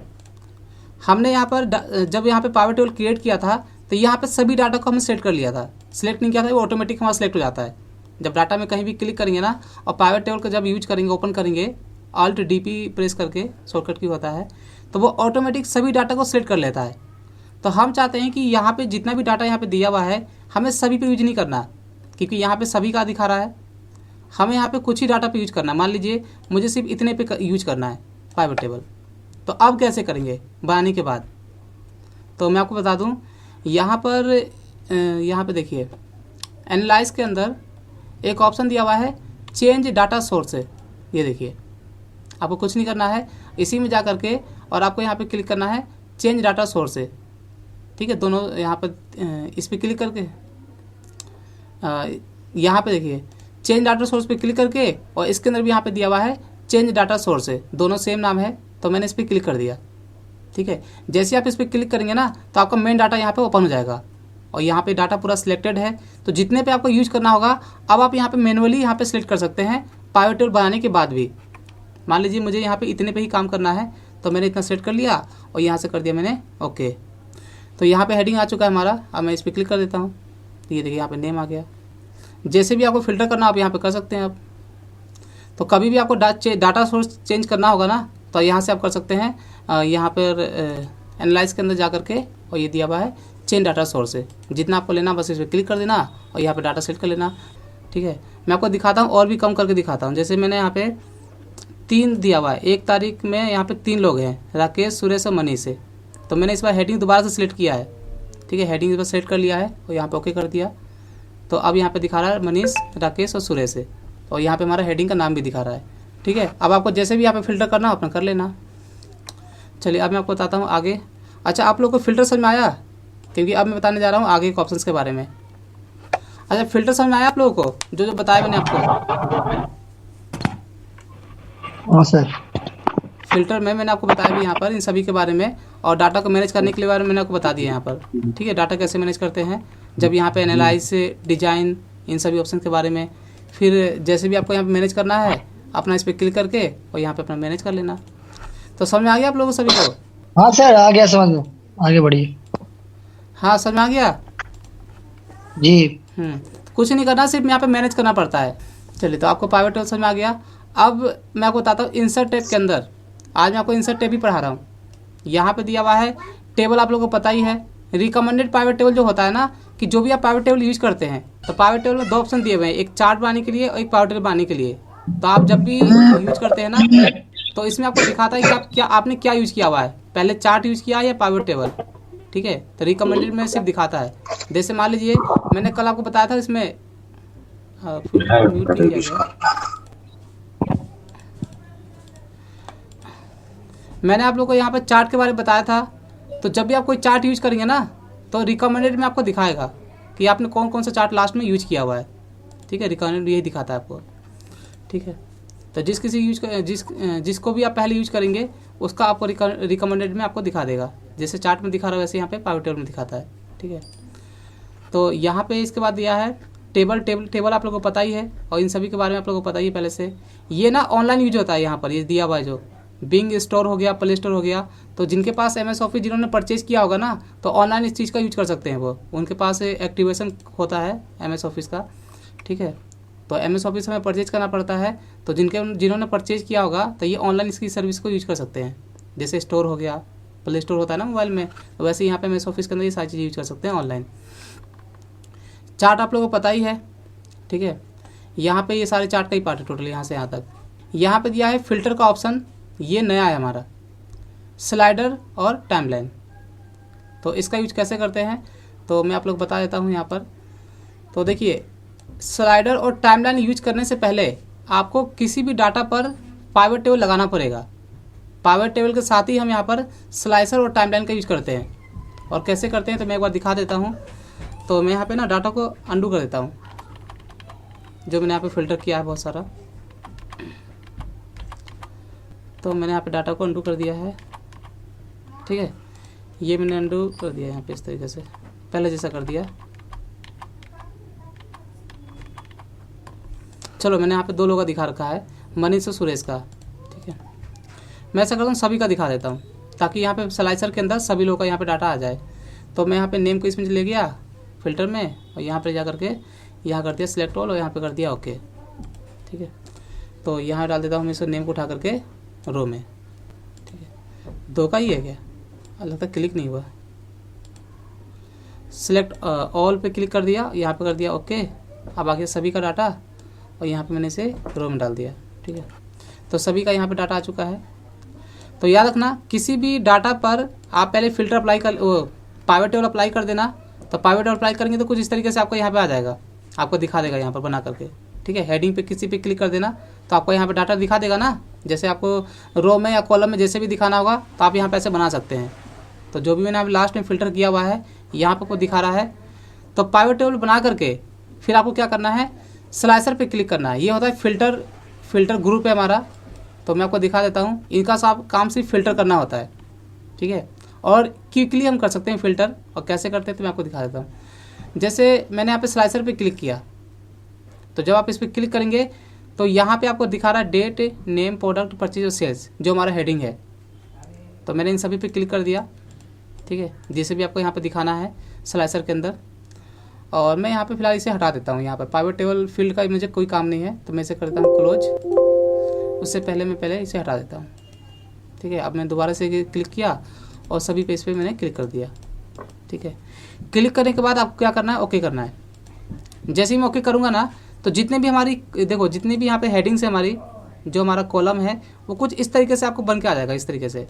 हमने यहाँ पर जब यहाँ पे पाइवट टेबल क्रिएट किया था, तो यहाँ पे सभी डाटा को हमने सेलेक्ट कर लिया था। सिलेक्ट नहीं किया था, वो ऑटोमेटिक हमारा सेलेक्ट हो जाता है। जब डाटा में कहीं भी क्लिक करेंगे ना, और पाइवट टेबल का जब यूज करेंगे, ओपन करेंगे, Alt DP प्रेस करके, शॉर्टकट की होता है, तो वो ऑटोमेटिक सभी डाटा को सेलेक्ट कर लेता है। तो हम चाहते हैं कि यहाँ पे जितना भी डाटा यहाँ पे दिया हुआ है, हमें सभी पे यूज नहीं करना, क्योंकि यहाँ पे सभी का दिखा रहा है। हमें यहाँ पे कुछ ही डाटा पे यूज करना है। मान लीजिए मुझे सिर्फ इतने पे यूज करना है पाइवट टेबल। तो अब कैसे करेंगे बनाने के बाद, तो मैं आपको बता दूँ। यहाँ पर देखिए एनालाइज के अंदर एक ऑप्शन दिया हुआ है चेंज डाटा सोर्स। ये देखिए आपको कुछ नहीं करना है, इसी में जा करके और आपको यहाँ पे क्लिक करना है चेंज डाटा सोर्स। ठीक है, दोनों यहाँ पर इस पर क्लिक करके यहाँ पे देखिए चेंज डाटा सोर्स पे क्लिक करके, और इसके अंदर भी यहाँ पे दिया हुआ है चेंज डाटा सोर्स, दोनों सेम नाम है। तो मैंने इस पर क्लिक कर दिया। ठीक है, जैसे आप इस पर क्लिक करेंगे ना, तो आपका मेन डाटा यहाँ पे ओपन हो जाएगा और यहाँ पे डाटा पूरा सिलेक्टेड है। तो जितने पे आपको यूज करना होगा, अब आप यहाँ पे मैनुअली यहाँ पे सिलेक्ट कर सकते हैं पाइवट टेबल बनाने के बाद भी। मान लीजिए मुझे यहाँ पे इतने पे ही काम करना है, तो मैंने इतना सेट कर लिया और यहाँ से कर दिया मैंने ओके। तो यहाँ पे हेडिंग आ चुका है हमारा। अब मैं इस पर क्लिक कर देता हूँ, ये देखिए यहाँ पे नेम आ गया। जैसे भी आपको फिल्टर करना आप यहाँ पे कर सकते हैं। आप तो कभी भी आपको डाटा सोर्स चेंज करना होगा ना, तो यहाँ से आप कर सकते हैं। यहाँ पर एनालाइज के अंदर जा करके, और ये दिया हुआ है चेंज डाटा सोर्स है। जितना आपको लेना बस इस पर क्लिक कर देना और यहाँ पे डाटा सेट कर लेना। ठीक है, मैं आपको दिखाता हूँ और भी कम करके दिखाता हूँ। जैसे मैंने यहाँ पे 3 दिया हुआ है, 1 तारीख में यहाँ पे 3 लोग हैं, राकेश, सुरेश और मनीष है। तो मैंने इस बार हेडिंग दोबारा से सिलेक्ट किया है। ठीक है, हेडिंग इस बार सेलेक्ट कर लिया है और यहाँ पे ओके कर दिया। तो अब यहाँ पे दिखा रहा है मनीष, राकेश और सुरेश है, और यहाँ पे हमारा हेडिंग का नाम भी दिखा रहा है। ठीक है, अब आपको जैसे भी यहाँ पे फिल्टर करना हो अपना कर लेना। चलिए अब मैं आपको बताता हूँ आगे। अच्छा, आप लोग को फिल्टर समझ में आया? क्योंकि अब मैं बताने जा रहा हूँ आगे के ऑप्शंस के बारे में। अच्छा, फिल्टर समझ में आया आप लोगों को, जो जो बताया मैंने आपको? हाँ सर। फिल्टर में मैंने आपको बताया भी यहाँ पर इन सभी के बारे में, और डाटा को मैनेज करने के लिए बारे में मैंने आपको बता दिया यहाँ पर। ठीक है, डाटा कैसे मैनेज करते हैं, जब यहाँ पे एनालाइज, डिजाइन, इन सभी ऑप्शन के बारे में। फिर जैसे भी आपको यहाँ पे मैनेज करना है अपना इस पर क्लिक करके और यहाँ पे अपना मैनेज कर लेना। तो समझ में आ गया आप लोगों सभी को? हाँ सर, आ गया समझ में, आगे बढ़िए। हाँ, समझ में आ गया जी। कुछ नहीं करना, सिर्फ यहाँ पे मैनेज करना पड़ता है। चलिए, तो आपको पाइवट टेबल समझ में आ गया। अब मैं आपको बताता हूँ इंसर्ट टैब के अंदर। आज मैं आपको इंसर्ट टैब भी पढ़ा रहा हूँ। यहाँ पे दिया हुआ है टेबल, आप लोगों को पता ही है। रिकमेंडेड पाइवट टेबल जो होता है ना, कि जो भी आप पाइवट टेबल यूज करते हैं, तो पाइवट टेबल में 2 ऑप्शन दिए हुए हैं, एक चार्ट बनाने के लिए और एक पाइवट टेबल बनाने के लिए। तो आप जब भी यूज करते हैं ना, तो इसमें आपको दिखाता है कि आपने क्या यूज किया हुआ है, पहले चार्ट यूज किया या पाइवट टेबल। ठीक है, तो रिकमेंडेड में सिर्फ दिखाता है। जैसे मान लीजिए मैंने कल आपको बताया था इसमें म्यूट नहीं किया गया। मैंने आप लोगों को यहाँ पर चार्ट के बारे में बताया था। तो जब भी आप कोई चार्ट यूज करेंगे ना, तो रिकमेंडेड में आपको दिखाएगा कि आपने कौन कौन सा चार्ट लास्ट में यूज किया हुआ है। ठीक है, रिकमेंडेड यही दिखाता है आपको। ठीक है, तो जिसको भी आप पहले यूज करेंगे उसका आपको रिकमेंडेड में आपको दिखा देगा। जैसे चार्ट में दिखा रहा है वैसे यहाँ पे पाइवट टेबल में दिखाता है। ठीक है, तो यहाँ पे इसके बाद दिया है टेबल आप लोगों को पता ही है, और इन सभी के बारे में आप लोगों को पता ही है पहले से। ये ना ऑनलाइन यूज होता है। यहाँ पर ये दिया हुआ है जो बिंग स्टोर हो गया, प्ले स्टोर हो गया। तो जिनके पास MS ऑफिस जिन्होंने परचेज किया होगा ना, तो ऑनलाइन इस चीज़ का यूज कर सकते हैं। वो उनके पास एक्टिवेशन होता है MS ऑफिस का। ठीक है, तो MS ऑफिस हमें परचेज करना पड़ता है। तो जिन्होंने परचेज किया होगा तो ये ऑनलाइन इसकी सर्विस को यूज कर सकते हैं। जैसे स्टोर हो गया, प्ले स्टोर होता है ना मोबाइल में, तो वैसे यहाँ पे MS ऑफिस के अंदर ये सारी चीज़ यूज कर सकते हैं ऑनलाइन। चार्ट आप लोगों को पता ही है। ठीक है, यहाँ पे ये सारे चार्ट का ही पार्ट है टोटल, यहाँ से यहाँ तक। यहाँ पे दिया है फिल्टर का ऑप्शन, ये नया है हमारा, स्लाइडर और टाइमलाइन। तो इसका यूज कैसे करते हैं तो मैं आप लोग बता देता हूँ यहाँ पर। तो देखिए, स्लाइडर और टाइमलाइन यूज करने से पहले आपको किसी भी डाटा पर पाइवट टेबल लगाना पड़ेगा। पाइवट टेबल के साथ ही हम यहाँ पर स्लाइसर और टाइमलाइन का यूज करते हैं। और कैसे करते हैं तो मैं एक बार दिखा देता हूँ। तो मैं यहाँ पे ना डाटा को अंडू कर देता हूँ, जो मैंने यहाँ पे फिल्टर किया है बहुत सारा। तो मैंने यहाँ पे डाटा को अंडू कर दिया है। ठीक है, ये मैंने अंडू कर दिया यहाँ पे इस तरीके से, पहले जैसा कर दिया। चलो, मैंने यहाँ पे 2 लोगों का दिखा रखा है, मनीष और सुरेश का। ठीक है, मैं ऐसा करता हूँ सभी का दिखा देता हूँ, ताकि यहाँ पे स्लाइसर के अंदर सभी लोगों का यहाँ पे डाटा आ जाए। तो मैं यहाँ पे नेम को इसमें ले गया फिल्टर में, और यहाँ पे जा करके यहाँ कर दिया सिलेक्ट ऑल, और यहाँ पे कर दिया ओके। ठीक है, तो यहाँ डाल देता हूँ मैं इस नेम को उठा करके रो में। ठीक है, 2 का ही है क्या? लगता है क्लिक नहीं हुआ। सिलेक्ट ऑल पे क्लिक कर दिया, यहाँ पे कर दिया ओके। अब आगे सभी का डाटा, और यहाँ पे मैंने इसे रो में डाल दिया। ठीक है, तो सभी का यहाँ पे डाटा आ चुका है। तो याद रखना, किसी भी डाटा पर आप पहले फिल्टर अप्लाई कर, पाइवट टेबल अप्लाई कर देना। तो पाइवट टेबल अप्लाई करेंगे तो कुछ इस तरीके से आपको यहाँ पे आ जाएगा, आपको दिखा देगा यहाँ पर बना करके। ठीक है, हेडिंग पे किसी पे क्लिक कर देना तो आपको यहाँ पे डाटा दिखा देगा ना। जैसे आपको रो में या कॉलम में जैसे भी दिखाना होगा तो आप यहाँ पे ऐसे बना सकते हैं। तो जो भी मैंने अभी लास्ट में फ़िल्टर किया हुआ है यहाँ पर आपको दिखा रहा है। तो पाइवट टेबल बना करके फिर आपको क्या करना है, स्लाइसर पे क्लिक करना है। ये होता है फिल्टर ग्रुप है हमारा। तो मैं आपको दिखा देता हूँ, इनका सब काम सिर्फ फिल्टर करना होता है। ठीक है, और क्विकली हम कर सकते हैं फ़िल्टर। और कैसे करते हैं तो मैं आपको दिखा देता हूँ। जैसे मैंने यहाँ पे स्लाइसर पे क्लिक किया, तो जब आप इस पर क्लिक करेंगे तो यहाँ पे आपको दिखा रहा है डेट, नेम, प्रोडक्ट, परचेज और सेल्स, जो हमारा हेडिंग है। तो मैंने इन सभी पे क्लिक कर दिया, ठीक है, जिसे भी आपको यहाँ पे दिखाना है स्लाइसर के अंदर। और मैं यहाँ पे फिलहाल इसे हटा देता हूँ। यहाँ पर पाइवट टेबल फील्ड का मुझे कोई काम नहीं है, तो मैं इसे करता हूँ क्लोज। उससे पहले मैं इसे हटा देता हूँ, ठीक है। अब मैं दोबारा से क्लिक किया और सभी पेज पे मैंने क्लिक कर दिया, ठीक है। क्लिक करने के बाद आपको क्या करना है, ओके करना है। जैसे ही मैं ओके करूँगा ना, तो जितने भी हमारी देखो जितनी भी यहाँ पे हेडिंग्स है हमारी, जो हमारा कॉलम है वो कुछ इस तरीके से आपको बन के आ जाएगा। इस तरीके से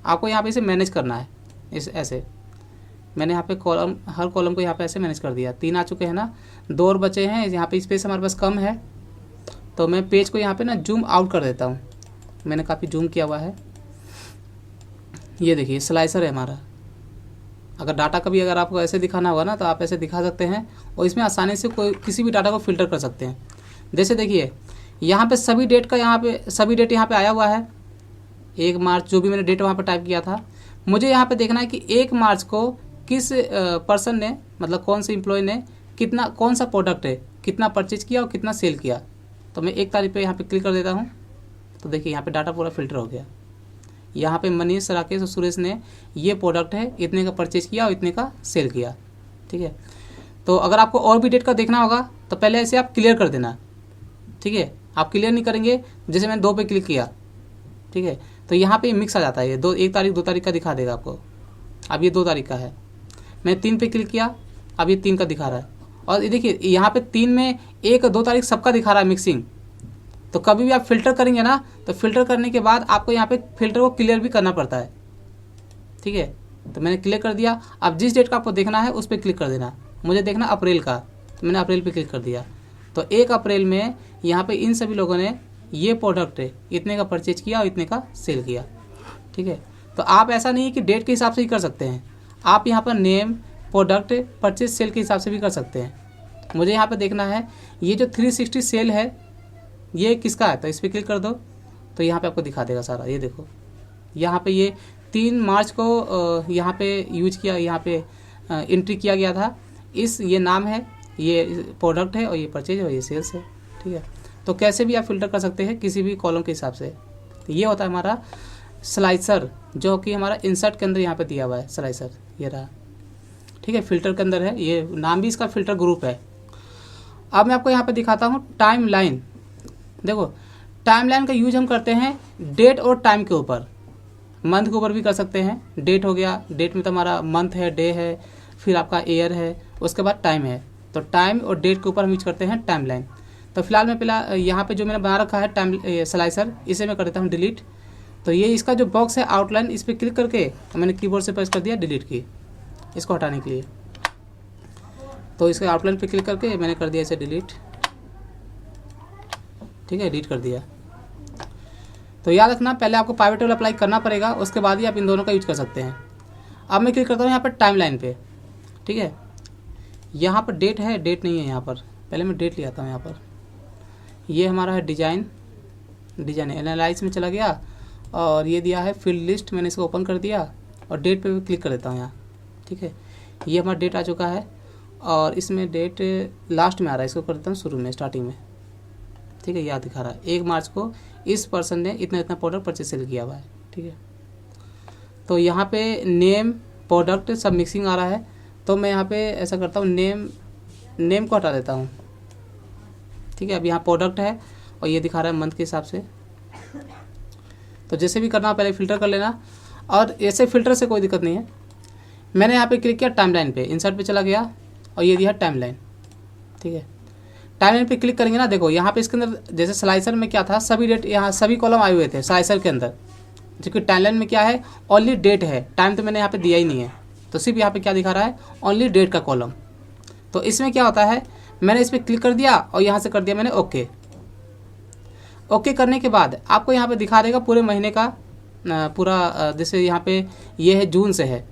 आपको यहाँ पे इसे मैनेज करना है। इस ऐसे मैंने यहाँ पे कॉलम, हर कॉलम को यहाँ पे ऐसे मैनेज कर दिया। 3 आ चुके हैं ना, 2 और बचे हैं। यहाँ पे स्पेस हमारे पास कम है, तो मैं पेज को यहाँ पे ना जूम आउट कर देता हूँ। मैंने काफ़ी जूम किया हुआ है। ये देखिए स्लाइसर है हमारा। अगर डाटा कभी अगर आपको ऐसे दिखाना होगा ना, तो आप ऐसे दिखा सकते हैं और इसमें आसानी से कोई किसी भी डाटा को फिल्टर कर सकते हैं। जैसे देखिए यहाँ पे सभी डेट का सभी डेट यहाँ पे आया हुआ है। 1 मार्च जो भी मैंने डेट वहाँ पे टाइप किया था, मुझे यहाँ पे देखना है कि 1 मार्च को किस पर्सन ने, मतलब कौन से एम्प्लॉय ने कितना, कौन सा प्रोडक्ट है, कितना परचेज किया और कितना सेल किया। तो मैं 1 तारीख पे यहाँ पे क्लिक कर देता हूँ। तो देखिए यहाँ पे डाटा पूरा फिल्टर हो गया। यहाँ पे मनीष, राकेश और सुरेश ने ये प्रोडक्ट है, इतने का परचेज किया और इतने का सेल किया, ठीक है। तो अगर आपको और भी डेट का देखना होगा तो पहले ऐसे आप क्लियर कर देना, ठीक है। आप क्लियर नहीं करेंगे, जैसे मैंने 2 पे क्लिक किया, ठीक है, तो यहाँ पे मिक्स आ जाता है। ये 1 तारीख 2 तारीख का दिखा देगा आपको। अब ये 2 तारीख का है। मैं 3 पे क्लिक किया, अब ये 3 का दिखा रहा है। और ये देखिए यहाँ पे 3 में 1 2 तारीख सबका दिखा रहा है मिक्सिंग। तो कभी भी आप फिल्टर करेंगे ना, तो फिल्टर करने के बाद आपको यहाँ पे फिल्टर को क्लियर भी करना पड़ता है, ठीक है। तो मैंने क्लियर कर दिया। अब जिस डेट का आपको देखना है उस पर क्लिक कर देना। मुझे देखना अप्रैल का, तो मैंने अप्रैल पे क्लिक कर दिया। तो 1 अप्रैल में यहाँ पे इन सभी लोगों ने ये प्रोडक्ट इतने का परचेज किया और इतने का सेल किया, ठीक है। तो आप ऐसा नहीं है कि डेट के हिसाब से ही कर सकते हैं, आप यहाँ पर नेम, प्रोडक्ट, परचेज, सेल के हिसाब से भी कर सकते हैं। मुझे यहाँ पे देखना है ये जो 360 सेल है ये किसका है, तो इस पर क्लिक कर दो। तो यहाँ पे आपको दिखा देगा सारा। ये देखो यहाँ पे ये 3 मार्च को यहाँ पे यूज किया, यहाँ पे एंट्री किया गया था। ये नाम है, ये प्रोडक्ट है और ये परचेज और ये सेल्स है, ठीक है। तो कैसे भी आप फिल्टर कर सकते हैं किसी भी कॉलम के हिसाब से। तो ये होता है हमारा स्लाइसर, जो कि हमारा इंसर्ट के अंदर यहाँ पे दिया हुआ है स्लाइसर, ये रहा, ठीक है। फिल्टर के अंदर है, ये नाम भी इसका फिल्टर ग्रुप है। अब मैं आपको यहाँ पे दिखाता हूँ टाइम लाइन। देखो टाइम लाइन का यूज हम करते हैं डेट और टाइम के ऊपर, मंथ के ऊपर भी कर सकते हैं। डेट हो गया, डेट में तो हमारा मंथ है, डे है, फिर आपका ईयर है, उसके बाद टाइम है। तो टाइम और डेट के ऊपर हम यूज करते हैं टाइम लाइन। तो फिलहाल मैं यहाँ पे जो मैंने बना रखा है टाइम स्लाइसर, इसे मैं कर देता हूँ डिलीट। तो ये इसका जो बॉक्स है आउटलाइन, इस पर क्लिक करके मैंने कीबोर्ड से प्रेस कर दिया डिलीट की, इसको हटाने के लिए। तो इसके आउटलाइन पे क्लिक करके मैंने कर दिया इसे डिलीट, ठीक है, डिलीट कर दिया। तो याद रखना पहले आपको पाइवट टेबल अप्लाई करना पड़ेगा, उसके बाद ही आप इन दोनों का यूज कर सकते हैं। अब मैं क्लिक करता हूँ यहाँ पर टाइम लाइन पे, ठीक है। यहाँ पर डेट है, डेट नहीं है यहाँ पर, पहले मैं डेट ले आता हूँ यहाँ पर। ये हमारा है डिजाइन एनालाइज में चला गया और ये दिया है फील्ड लिस्ट, मैंने इसको ओपन कर दिया और डेट पे भी क्लिक कर देता हूँ यहाँ, ठीक है। ये हमारा डेट आ चुका है और इसमें डेट लास्ट में आ रहा है, इसको कर देता हूँ शुरू में, स्टार्टिंग में, ठीक है। याद दिखा रहा है 1 मार्च को इस पर्सन ने इतना इतना प्रोडक्ट परचेज सेल किया हुआ है, ठीक है। तो यहाँ पे नेम, प्रोडक्ट सब मिक्सिंग आ रहा है। तो मैं यहाँ पे ऐसा करता हूँ, नेम को हटा देता हूँ, ठीक है। अब यहाँ प्रोडक्ट है और ये दिखा रहा है मंथ के हिसाब से। तो जैसे भी करना पहले फ़िल्टर कर लेना, और ऐसे फ़िल्टर से कोई दिक्कत नहीं है। मैंने यहाँ पे क्लिक किया टाइमलाइन पे, इंसर्ट पे चला गया और ये दिया टाइमलाइन, ठीक है। टाइमलाइन पे क्लिक करेंगे ना, देखो यहाँ पे इसके अंदर जैसे स्लाइसर में क्या था, सभी डेट यहाँ सभी कॉलम आए हुए थे स्लाइसर के अंदर, क्योंकि टाइमलाइन में क्या है, ओनली डेट है, टाइम तो मैंने यहाँ पे दिया ही नहीं है। तो सिर्फ यहाँ पे क्या दिखा रहा है, ओनली डेट का कॉलम। तो इसमें क्या होता है, मैंने इस पर क्लिक कर दिया और यहाँ से कर दिया मैंने ओके। ओके करने के बाद आपको यहाँ पे दिखा देगा पूरे महीने का पूरा, जैसे यहाँ पे ये है जून से है,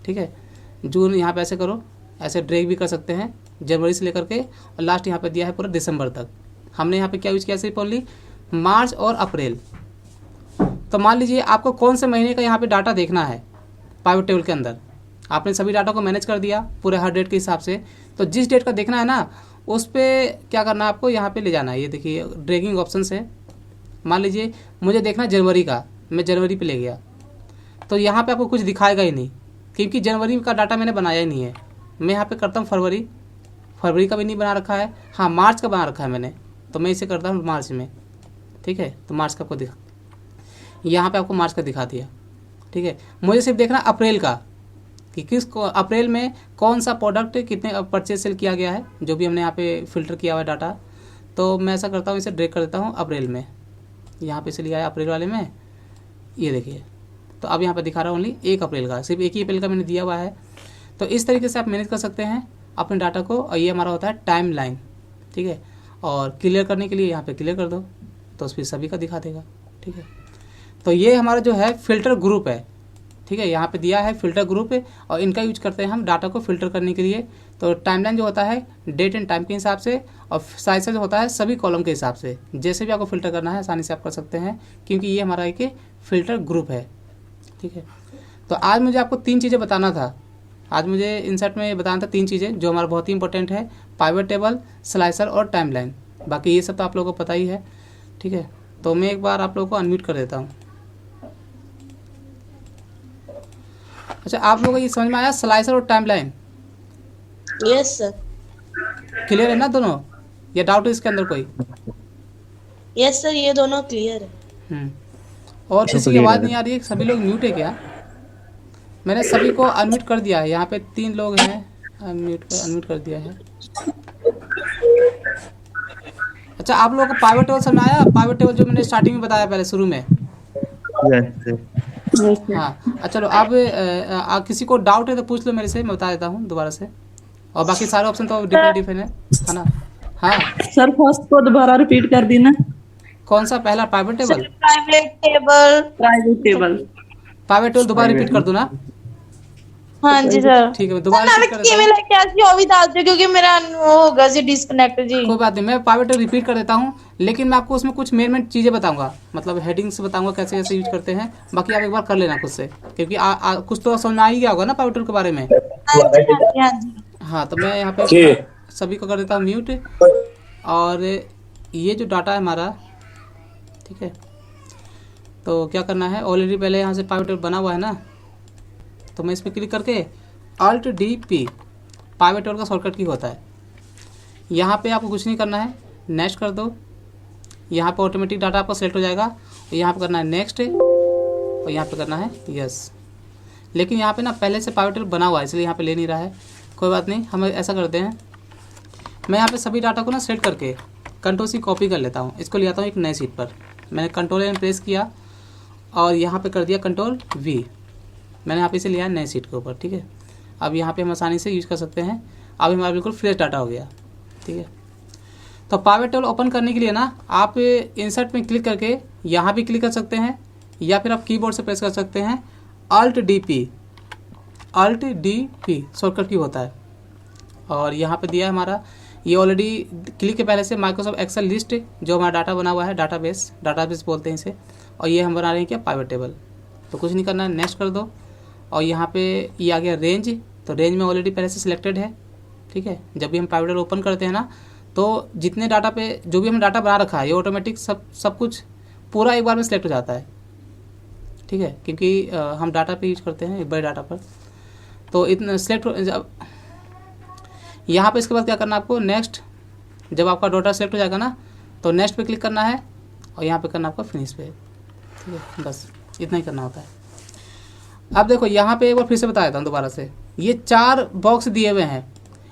ठीक है। जून यहाँ पे ऐसे करो, ऐसे ड्रैग भी कर सकते हैं जनवरी से लेकर के, और लास्ट यहाँ पे दिया है पूरा दिसंबर तक। हमने यहाँ पे क्या यूज़ किया, सिर्फ ओनली मार्च और अप्रैल। तो मान लीजिए आपको कौन से महीने का यहाँ पे डाटा देखना है पाइवट टेबल के अंदर, आपने सभी डाटा को मैनेज कर दिया पूरे हर डेट के हिसाब से। तो जिस डेट का देखना है ना, उस पर क्या करना है आपको, यहाँ पे ले जाना है। ये देखिए ड्रैगिंग ऑप्शन है। मान लीजिए मुझे देखना जनवरी का, मैं जनवरी पे ले गया तो यहाँ पे आपको कुछ दिखाएगा ही नहीं, क्योंकि जनवरी का डाटा मैंने बनाया ही नहीं है। मैं यहाँ पे करता हूँ फरवरी का भी नहीं बना रखा है, हाँ मार्च का बना रखा है मैंने, तो मैं इसे करता हूँ मार्च में। ठीक है, तो मार्च का आपको दिखा, यहाँ पे आपको मार्च का दिखा दिया। ठीक है, मुझे सिर्फ देखना अप्रैल का कि अप्रैल में कौन सा प्रोडक्ट कितने परचेज सेल किया गया है, जो भी हमने यहाँ पे फिल्टर किया हुआ है डाटा। तो मैं ऐसा करता हूँ, इसे ड्रैग कर देता हूँ अप्रैल में, यहाँ पे से लिया है अप्रैल वाले में। ये देखिए, तो अब यहाँ पे दिखा रहा हूँ ओनली 1 अप्रैल का, सिर्फ 1 ही अप्रैल का मैंने दिया हुआ है। तो इस तरीके से आप मैनेज कर सकते हैं अपने डाटा को, और ये हमारा होता है टाइम लाइन। ठीक है, और क्लियर करने के लिए यहाँ पे क्लियर कर दो तो उस पर सभी का दिखा देगा। ठीक है, तो ये हमारा जो है फिल्टर ग्रुप है। ठीक है, यहाँ पे दिया है फिल्टर ग्रुप, और इनका यूज करते हैं हम डाटा को फिल्टर करने के लिए। तो टाइमलाइन जो होता है डेट एंड टाइम के हिसाब से, और साइज जो होता है सभी कॉलम के हिसाब से। जैसे भी आपको फिल्टर करना है आसानी से आप कर सकते हैं, क्योंकि ये हमारा एक फिल्टर ग्रुप है। ठीक है, तो आज मुझे आपको 3 चीज़ें बताना था। आज मुझे इंसर्ट में बताना था 3 चीज़ें जो हमारा बहुत ही इंपॉर्टेंट है, पाइवट टेबल, स्लाइसर और टाइमलाइन। बाकी ये सब तो आप लोगों को पता ही है। ठीक है, तो मैं एक बार आप लोगों को अनम्यूट कर देता हूँ। अच्छा, आप लोगों को ये समझ में आया स्लाइसर और टाइमलाइन? Yes sir. क्लियर है ना दोनों, या डाउट है इसके अंदर कोई? यस सर, ये दोनों क्लियर है। और किसी की आवाज़ नहीं आ रही है? सभी लोग म्यूट है क्या? मैंने सभी को अनम्यूट कर दिया है। यहाँ पे 3 लोग हैं, अनम्यूट कर दिया है। अच्छा, आप लोगों को पाइवट टेबल समझ में आया? पाइवट टेबल जो मैंने स्टार्टिंग में बताया पहले शुरू में। हाँ, अच्छा चलो, आप किसी को डाउट है तो पूछ लो मेरे से, मैं बता देता हूँ दोबारा से। और बाकी सारे ऑप्शन तो डिफरेंट है ना? हाँ सर, फर्स्ट को दोबारा रिपीट कर देना। कौन सा पहला? Private table. प्राइवेट टेबल दोबारा रिपीट कर दो ना। हाँ जी सर। ठीक है, दोबारा मैं रिपीट कर देता हूँ। ईमेल लेके आती हूँ, अभी डाल दो क्योंकि मेरा वो होगा जी डिस्कनेक्ट जी। कोई बात नहीं, मैं प्राइवेट रिपीट कर देता हूँ, लेकिन मैं आपको उसमें कुछ मेन चीज़ें बताऊंगा, मतलब हेडिंग्स बताऊंगा कैसे कैसे यूज करते हैं। बाकी आप एक बार कर लेना खुद से, क्योंकि कुछ तो समझ में आ ही गया होगा ना प्राइवेट के बारे में। हाँ जी। हाँ, तो मैं यहाँ पे सभी को कर देता हूँ म्यूट। और ये जो डाटा है हमारा, ठीक है, तो क्या करना है, ऑलरेडी पहले यहाँ से प्राइवेट बना हुआ है ना, तो मैं इस पर क्लिक करके Alt D P private table का शॉर्टकट की होता है। यहाँ पे आपको कुछ नहीं करना है, नेक्स्ट कर दो। यहाँ पे ऑटोमेटिक डाटा आपका सेलेक्ट हो जाएगा। यहाँ पे करना है नेक्स्ट, और यहाँ पे करना है यस। लेकिन यहाँ पे ना पहले से प्राइवेट टेबल बना हुआ है, इसलिए यहाँ पे ले नहीं रहा है। कोई बात नहीं, हम ऐसा करते हैं, मैं यहाँ पे सभी डाटा को ना सेलेक्ट करके Ctrl+C कॉपी कर लेता हूँ। इसको ले आता हूँ एक नए सीट पर। मैंने Ctrl+N प्रेस किया और यहाँ पे कर दिया Ctrl+V। मैंने यहाँ पे इसे लिया है नए सीट के ऊपर। ठीक है, अब यहाँ पे हम आसानी से यूज़ कर सकते हैं। अब हमारा बिल्कुल फ्रेश डाटा हो गया। ठीक है, तो प्राइवेट टेबल ओपन करने के लिए ना आप इंसर्ट में क्लिक करके यहाँ भी क्लिक कर सकते हैं, या फिर आप कीबोर्ड से प्रेस कर सकते हैं Alt D P शॉर्टकट की होता है। और यहाँ पे दिया है हमारा, ये ऑलरेडी क्लिक के पहले से माइक्रोसॉफ्ट एक्सेल लिस्ट जो हमारा डाटा बना हुआ है, डाटाबेस बोलते हैं इसे, और ये हम बना रहे हैं क्या, प्राइवेट टेबल। तो कुछ नहीं करना है, नेक्स्ट कर दो। और यहाँ पे ये आ गया रेंज, तो रेंज में ऑलरेडी पहले से सिलेक्टेड है। ठीक है, जब भी हम प्राइवेट टेबल ओपन करते हैं ना, तो जितने डाटा पे जो भी हम डाटा बना रखा है, ये ऑटोमेटिक सब कुछ पूरा एक बार में सिलेक्ट हो जाता है। ठीक है, क्योंकि हम डाटा पे यूज करते हैं, एक बड़े डाटा पर, तो इतना सिलेक्ट। यहाँ पे इसके बाद क्या करना है आपको, नेक्स्ट। जब आपका डाटा सेलेक्ट हो जाएगा ना, तो नेक्स्ट पे क्लिक करना है, और यहाँ पे करना आपको फिनिश पे। ठीक है, बस इतना ही करना होता है। अब देखो यहाँ पे एक बार फिर से बता देता हूँ दोबारा से, ये 4 बॉक्स दिए हुए हैं,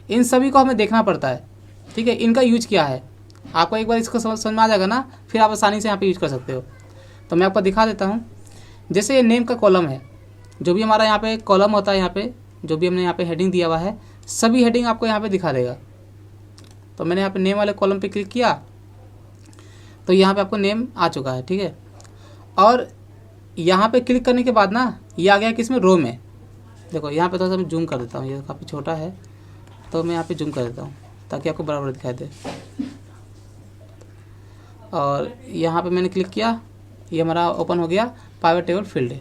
इन सभी को हमें देखना पड़ता है। ठीक है, इनका यूज क्या है आपको एक बार इसको समझ में आ जाएगा ना, फिर आप आसानी से यहाँ पे यूज कर सकते हो। तो मैं आपको दिखा देता हूँ। जैसे ये नेम का कॉलम है, जो भी हमारा यहाँ पे कॉलम होता है, यहाँ पे जो भी हमने यहाँ पे हेडिंग दिया हुआ है, सभी हेडिंग आपको यहाँ पे दिखा देगा। तो मैंने यहाँ पे नेम वाले कॉलम पे क्लिक किया, तो यहाँ पे आपको नेम आ चुका है। ठीक है, और यहाँ पे क्लिक करने के बाद ना ये आ गया किसमें, रो में। देखो यहाँ पे थोड़ा सा मैं जूम कर देता हूँ, ये काफ़ी छोटा है, तो मैं यहाँ पे जूम कर देता हूँ ताकि आपको बराबर दिखाई दे। और यहाँ पे मैंने क्लिक किया, ये हमारा ओपन हो गया प्राइवेट टेबल फील्ड।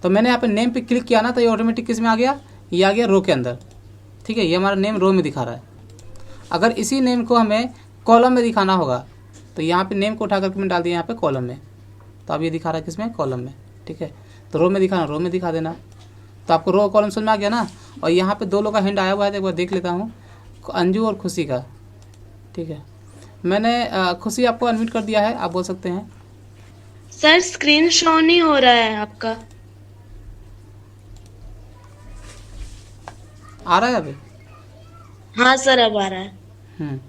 तो मैंने यहाँ पे नेम पे क्लिक किया ना, तो ये ऑटोमेटिक किस में आ गया, ये आ गया रो के अंदर। ठीक है, ये हमारा नेम रो में दिखा रहा है। अगर इसी नेम को हमें कॉलम में दिखाना होगा तो यहाँ पे नेम को उठा करके मैंने डाल दिया यहाँ पे कॉलम में, तो अब ये दिखा रहा है किसमें, कॉलम में। ठीक है, तो रो में दिखाना, रो में दिखा देना। तो आपको रो कॉलम समझ में आ गया ना। और यहाँ पे 2 लोग का हैंड आया हुआ है, तो एक बार देख लेता हूँ, अंजू और खुशी का। ठीक है, मैंने खुशी आपको अनम्यूट कर दिया है, आप बोल सकते हैं। सर स्क्रीन शो नहीं हो रहा है आपका। आ रहा है अभी? हाँ सर अब आ रहा है।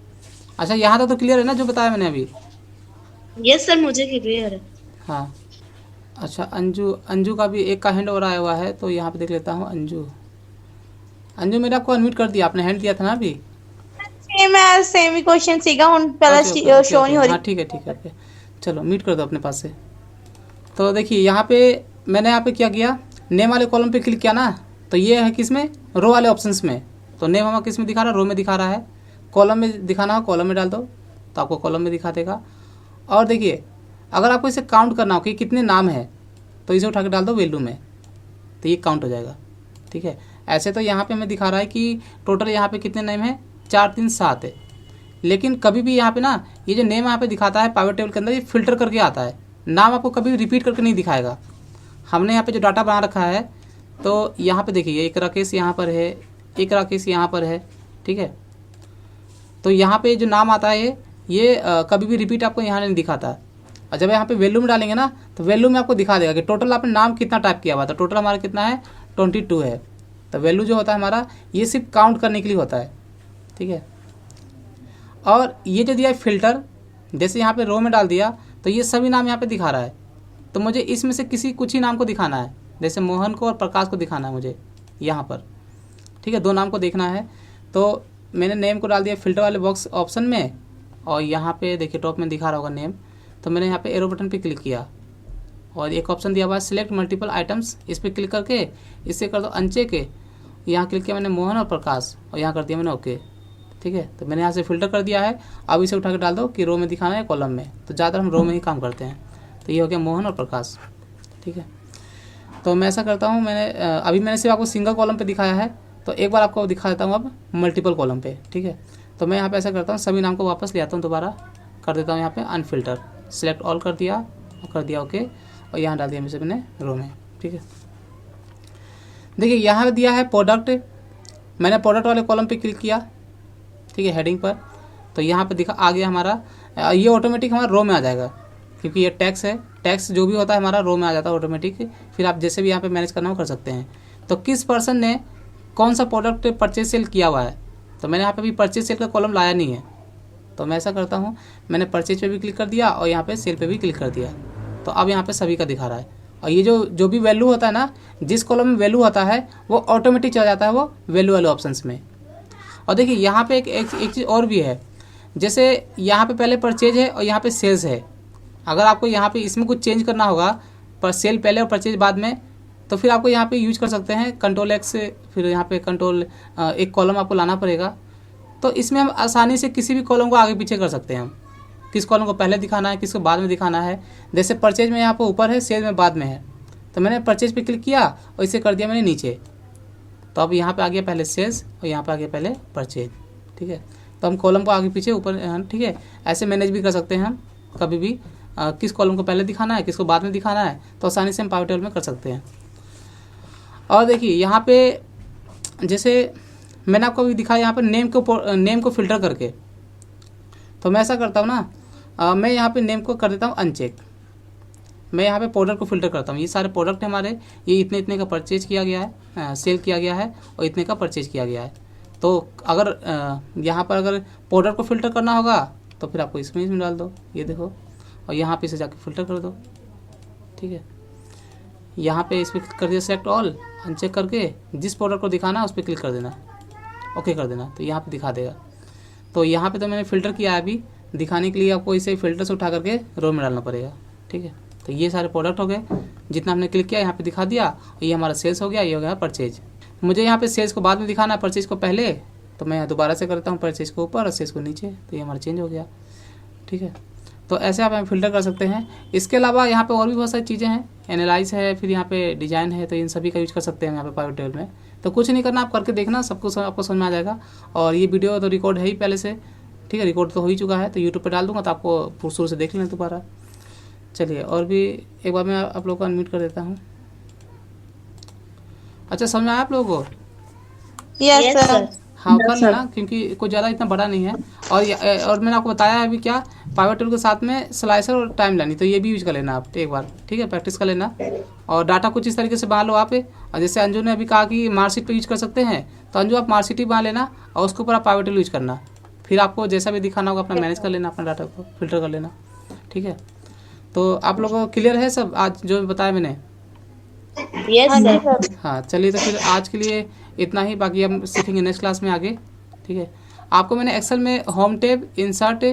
अच्छा, यहाँ तक तो क्लियर है ना जो बताया मैंने अभी? यस सर मुझे क्लियर है। हाँ, अच्छा, अंजू का भी एक का हैंड और आया हुआ है, तो यहाँ पे देख लेता हूँ। अंजू मैंने आपको अनम्यूट कर दिया, आपने हैंड दिया था ना अभी। सेम ही क्वेश्चन सीगा हुन पहला शो नहीं हो रही। हाँ ठीक है ओके, चलो म्यूट कर दो अपने पास से। तो देखिए यहाँ पे मैंने यहाँ पे क्या किया, नेम वाले कॉलम पे क्लिक किया ना, तो ये है किसमें, रो वाले ऑप्शंस में। तो नेम हमारा किस में दिखा रहा है, रो में दिखा रहा है। कॉलम में दिखाना हो कॉलम में डाल दो, तो आपको कॉलम में दिखा देगा। और देखिए अगर आपको इसे काउंट करना हो कि कितने नाम है, तो इसे उठा के डाल दो वैल्यू में, तो ये काउंट हो जाएगा। ठीक है, ऐसे तो यहाँ पे हमें दिखा रहा है कि टोटल यहाँ पे कितने नेम है, 4 3 7 है। लेकिन कभी भी यहाँ पे ना ये जो नेम यहाँ पे दिखाता है पाइवट टेबल के अंदर, ये फिल्टर करके आता है, नाम आपको कभी रिपीट करके नहीं दिखाएगा। हमने यहाँ पे जो डाटा बना रखा है, तो यहाँ पे देखिए एक राकेश यहाँ पर है, एक राकेश यहाँ पर है। ठीक है, तो यहाँ पे जो नाम आता है ये कभी भी रिपीट आपको यहाँ नहीं दिखाता। और जब यहाँ पे वैल्यू में डालेंगे ना, तो वैल्यू में आपको दिखा देगा कि टोटल आपने नाम कितना टाइप किया हुआ था। टोटल हमारा कितना है, 22 है। तो वैल्यू जो होता है हमारा, ये सिर्फ काउंट करने के लिए होता है। ठीक है, और ये जो दिया है फिल्टर, जैसे यहाँ पे रो में डाल दिया, तो ये सभी नाम यहाँ पे दिखा रहा है। तो मुझे इसमें से कुछ ही नाम को दिखाना है, जैसे मोहन को और प्रकाश को दिखाना है मुझे यहाँ पर। ठीक है, 2 नाम को देखना है। तो मैंने नेम को डाल दिया फिल्टर वाले बॉक्स ऑप्शन में, और यहाँ पे देखिए टॉप में दिखा रहा होगा नेम। तो मैंने यहाँ पे एरो बटन पे क्लिक किया, और एक ऑप्शन दिया हुआ है सिलेक्ट मल्टीपल आइटम्स, इस पर क्लिक करके इसे कर दो अनचेक। यहाँ क्लिक किया मैंने मोहन और प्रकाश, और यहाँ कर दिया मैंने ओके। ठीक है, तो मैंने यहाँ से फिल्टर कर दिया है। अब इसे उठा के डाल दो कि रो में दिखाना है कॉलम में, तो ज़्यादातर हम रो में ही काम करते हैं। तो ये हो गया मोहन और प्रकाश। ठीक है, तो मैं ऐसा करता हूँ, अभी मैंने सिर्फ आपको सिंगल कॉलम पे दिखाया है, तो एक बार आपको दिखा देता हूँ अब मल्टीपल कॉलम पे। ठीक है, तो मैं यहाँ पे ऐसा करता हूँ, सभी नाम को वापस ले आता हूँ, दोबारा कर देता हूँ यहाँ पे अनफिल्टर, सिलेक्ट ऑल कर दिया और कर दिया ओके, और यहाँ डाल दिया मैंने रो में। ठीक है, देखिए यहाँ दिया है प्रोडक्ट, मैंने प्रोडक्ट वाले कॉलम पे क्लिक किया। ठीक है, हेडिंग पर, तो यहाँ पे दिखा आ गया हमारा, ये ऑटोमेटिक हमारा रो में आ जाएगा, क्योंकि ये टैक्स है। टैक्स जो भी होता है हमारा रो में आ जाता है ऑटोमेटिक। फिर आप जैसे भी यहाँ पे मैनेज करना हो कर सकते हैं। तो किस पर्सन ने कौन सा प्रोडक्ट परचेज सेल किया हुआ है, तो मैंने यहाँ पे भी परचेज सेल का कॉलम लाया नहीं है। तो मैं ऐसा करता हूँ, मैंने परचेज पे भी क्लिक कर दिया और यहाँ पे सेल पे भी क्लिक कर दिया। तो अब यहाँ पे सभी का दिखा रहा है। और ये जो भी वैल्यू होता है ना, जिस कॉलम में वैल्यू होता है वो ऑटोमेटिक चला जाता है वो वैल्यू वाले ऑप्शंस में। और देखिए यहाँ पे एक चीज़ और भी है, जैसे यहाँ पे पहले परचेज है और यहाँ पे सेल्स है। अगर आपको यहाँ पे इसमें कुछ चेंज करना होगा, पर सेल पहले और परचेज बाद में, तो फिर आपको यहाँ पे यूज कर सकते हैं Ctrl+X, फिर यहाँ पे कंट्रोल एक कॉलम आपको लाना पड़ेगा। तो इसमें हम आसानी से किसी भी कॉलम को आगे पीछे कर सकते हैं। हम किस कॉलम को पहले दिखाना है, किसको बाद में दिखाना है। जैसे परचेज में यहाँ पे ऊपर है, सेल में बाद में है, तो मैंने परचेज पे क्लिक किया और इसे कर दिया मैंने नीचे। तो अब यहाँ पे आ गया पहले सेल्स और यहाँ पे आ गया पहले परचेज। ठीक है, तो हम कॉलम को आगे पीछे ऊपर, ठीक है, ऐसे मैनेज भी कर सकते हैं हम कभी भी, किस कॉलम को पहले दिखाना है, किसको बाद में दिखाना है, तो आसानी से हम पावर टेबल में कर सकते हैं। और देखिए यहाँ पे जैसे मैंने आपको अभी दिखाया यहाँ पर नेम को फिल्टर करके, तो मैं ऐसा करता हूँ ना, मैं यहाँ पे नेम को कर देता हूँ अनचेक। मैं यहाँ पे प्रोडक्ट को फिल्टर करता हूँ। ये सारे प्रोडक्ट हमारे, ये इतने इतने का परचेज किया गया है, सेल किया गया है, और इतने का परचेज किया गया है। तो अगर यहाँ पर अगर प्रोडक्ट को फिल्टर करना होगा तो फिर आपको इसमें डाल दो, ये देखो, और यहाँ पे इसे जाके फिल्टर कर दो। ठीक है, यहाँ पे इस पर क्लिक कर दिया सेलेक्ट ऑल, अनचेक करके जिस प्रोडक्ट को दिखाना है उस पर क्लिक कर देना, ओके कर देना, तो यहाँ पे दिखा देगा। तो यहाँ पे तो मैंने फ़िल्टर किया है, अभी दिखाने के लिए आपको इसे फ़िल्टर से उठा करके रो में डालना पड़ेगा। ठीक है, तो ये सारे प्रोडक्ट हो गए, जितना हमने क्लिक किया यहाँ पे दिखा दिया। और ये हमारा सेल्स हो गया, ये हो गया परचेज। मुझे यहाँ पे सेल्स को बाद में दिखाना है, परचेज को पहले, तो मैं दोबारा से करता हूँ परचेज को ऊपर और सेल्स को नीचे, तो ये हमारा चेंज हो गया। ठीक है, तो ऐसे आप फ़िल्टर कर सकते हैं। इसके अलावा यहाँ पे और भी बहुत सारी चीज़ें हैं, एनालाइज है, फिर यहाँ पे डिज़ाइन है, तो इन सभी का यूज कर सकते हैं यहाँ पे पाइवट टेबल में। तो कुछ नहीं करना, आप करके देखना, सब कुछ आपको समझ में आ जाएगा। और ये वीडियो तो रिकॉर्ड है ही पहले से, ठीक है, रिकॉर्ड तो हो ही चुका है, तो यूट्यूब पर डाल दूँगा, तो आपको शुरू से देख लेना दोबारा। चलिए, और भी एक बार मैं आप लोगों को अनम्यूट कर देता हूँ। अच्छा, समझ में आया आप लोगों को? Yes sir. हाँ, कर लेना, क्योंकि कुछ ज़्यादा इतना बड़ा नहीं है। और मैंने आपको बताया अभी क्या, पाइवट टेबल के साथ में स्लाइसर और टाइम लाइन, तो ये भी यूज कर लेना आप एक बार, ठीक है, प्रैक्टिस कर लेना। और डाटा कुछ इस तरीके से बना लो आप। और जैसे अंजू ने अभी कहा कि मार्कशीट पे यूज कर सकते हैं, तो अंजू आप मार्कशीट ही बना लेना और उसके ऊपर आप पाइवट टेबल यूज करना। फिर आपको जैसा भी दिखाना होगा अपना मैनेज कर लेना, अपना डाटा को फिल्टर कर लेना, ठीक है। तो आप लोगों को क्लियर है सब आज जो बताया मैंने? Yes sir. हाँ, चलिए, तो फिर आज के लिए इतना ही, बाकी हम सीखेंगे नेक्स्ट क्लास में आगे, ठीक है। आपको मैंने एक्सेल में home tab, insert,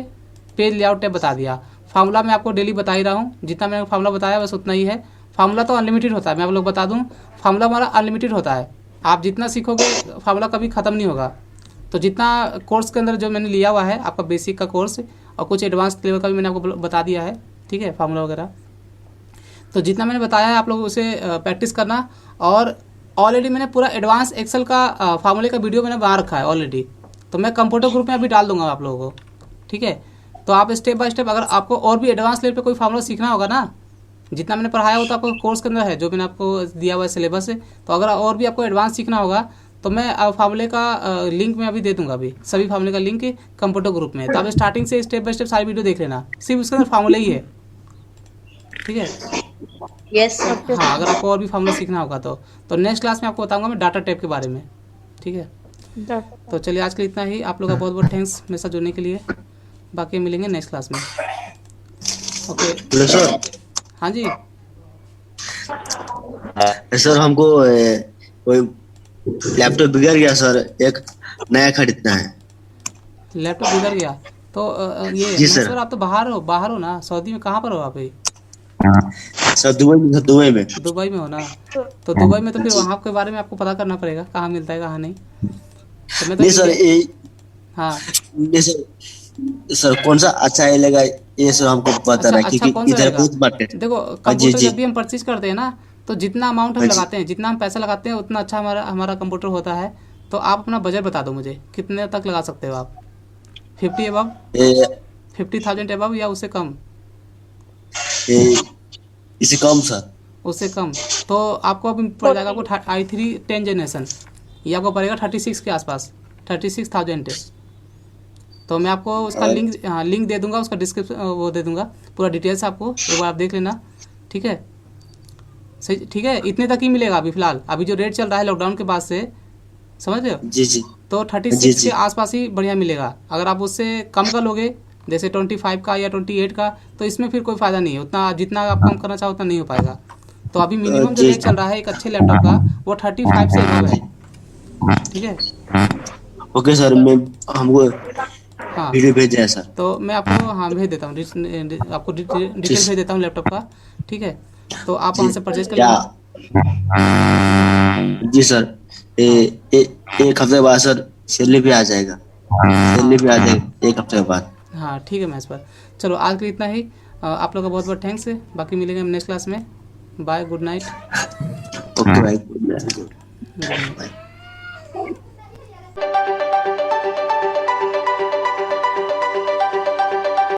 page layout tab बता दिया। फार्मूला मैं आपको डेली बता ही रहा हूँ, जितना मैंने फार्मूला बताया बस उतना ही है। फार्मूला तो अनलिमिटेड होता है, मैं आप लोग बता दूँ, फार्मूला हमारा अनलिमिटेड होता है। आप जितना सीखोगे फार्मूला कभी ख़त्म नहीं होगा। तो जितना कोर्स के अंदर जो मैंने लिया हुआ है, आपका बेसिक का कोर्स और कुछ एडवांस लेवल का भी मैंने आपको बता दिया है, ठीक है, फार्मूला वगैरह। तो जितना मैंने बताया है आप लोग उसे प्रैक्टिस करना। और ऑलरेडी मैंने पूरा एडवांस एक्सेल का फार्मूले का वीडियो मैंने बना रखा है ऑलरेडी, तो मैं कंप्यूटर ग्रुप में अभी डाल दूंगा आप लोगों को, ठीक है। तो आप स्टेप बाय स्टेप, अगर आपको और भी एडवांस लेवल पे कोई फार्मूला सीखना होगा ना, जितना मैंने पढ़ाया वो तो आपको कोर्स के अंदर है, जो मैंने आपको दिया हुआ है सिलेबस है। तो अगर और भी आपको एडवांस सीखना होगा तो मैं फार्मूले का लिंक मैं अभी दे दूंगा, अभी सभी फार्मूले का लिंक कंप्यूटर ग्रुप में। तो आप स्टार्टिंग से स्टेप बाय स्टेप सारी वीडियो देख लेना, सिर्फ उसके अंदर फार्मूले ही है, ठीक है। Yes sir. हाँ, अगर आपको और भी फार्मूला सीखना होगा तो नेक्स्ट क्लास में आपको बताऊंगा मैं डाटा टाइप के बारे में, ठीक है। तो चलिए, आज के लिए इतना ही। आप लोगों का बहुत बहुत थैंक्स मेरे साथ जुड़ने के लिए। बाकी मिलेंगे नेक्स्ट क्लास में, ओके। Hello sir. हाँ जी, सर हमको कोई लैपटॉप बिगड़ गया सर, एक नया खरीदना है। लैपटॉप बिगड़ गया तो ये जी सर। सर, आप तो बाहर हो ना, सऊदी में कहाँ पर हो आप? सर दुबई में। दुबई में हो ना, तो दुबई में तो फिर वहाँ के बारे में आपको पता करना पड़ेगा, कहाँ मिलता है कहाँ नहीं। तो मैं तो नहीं सर, हाँ, नहीं सर कौन सा अच्छा लगेगा ये सर हमको बताना, अच्छा, क्योंकि कौन सा इधर रहेगा? बहुत मार्केट। देखो, कंप्यूटर जब भी हम परचेज करते हैं ना, तो जितना अमाउंट हम लगाते हैं, जितना हम पैसा लगाते हैं, उतना अच्छा हमारा कंप्यूटर होता है। तो आप अपना बजट बता दो मुझे, कितने तक लगा सकते हो आप? 50 अबव, 50,000 अबव, या उससे कम? इससे कम सर। उससे कम तो आपको अभी पड़ जाएगा आपको i3 10 जनरेशन, ये आपको पड़ेगा 36 के आसपास, 36,000। तो मैं आपको उसका लिंक दे दूंगा, उसका डिस्क्रिप्शन वो दे दूंगा, पूरा डिटेल्स आपको एक बार आप देख लेना, ठीक है। सही, ठीक है, इतने तक ही मिलेगा अभी फिलहाल, अभी जो रेट चल रहा है लॉकडाउन के बाद से, समझ रहे हो? जी जी। तो 36 के आसपास ही बढ़िया मिलेगा। अगर आप उससे कम का लोगे, जैसे 25 का या 28 का, तो इसमें फिर कोई फ़ायदा नहीं है, उतना जितना आप कम करना चाहो उतना नहीं हो पाएगा। तो अभी मिनिमम जो रेट चल रहा है एक अच्छे लैपटॉप का, वो 35 से अबव है, ठीक है। ओके सर, मैं हमको हाँ, वीडियो भेज दें सर। तो मैं आपको भेज देता हूँ, आपको डिटेल भेज देता हूँ लैपटॉप का, ठीक है। तो आप वहाँ से परचेज कर लेना। जी सर, एक हफ्ते बाद सर सैलरी भी आ जाएगा, सैलरी भी आ जाएगा एक हफ्ते के बाद। हाँ, ठीक है, मैं इस पर। चलो, आज के लिए इतना ही। आप लोग का बहुत बहुत थैंक्स है। बाकी मिलेंगे हम नेक्स्ट क्लास में। Bye, good night. ओके भाई। Good night.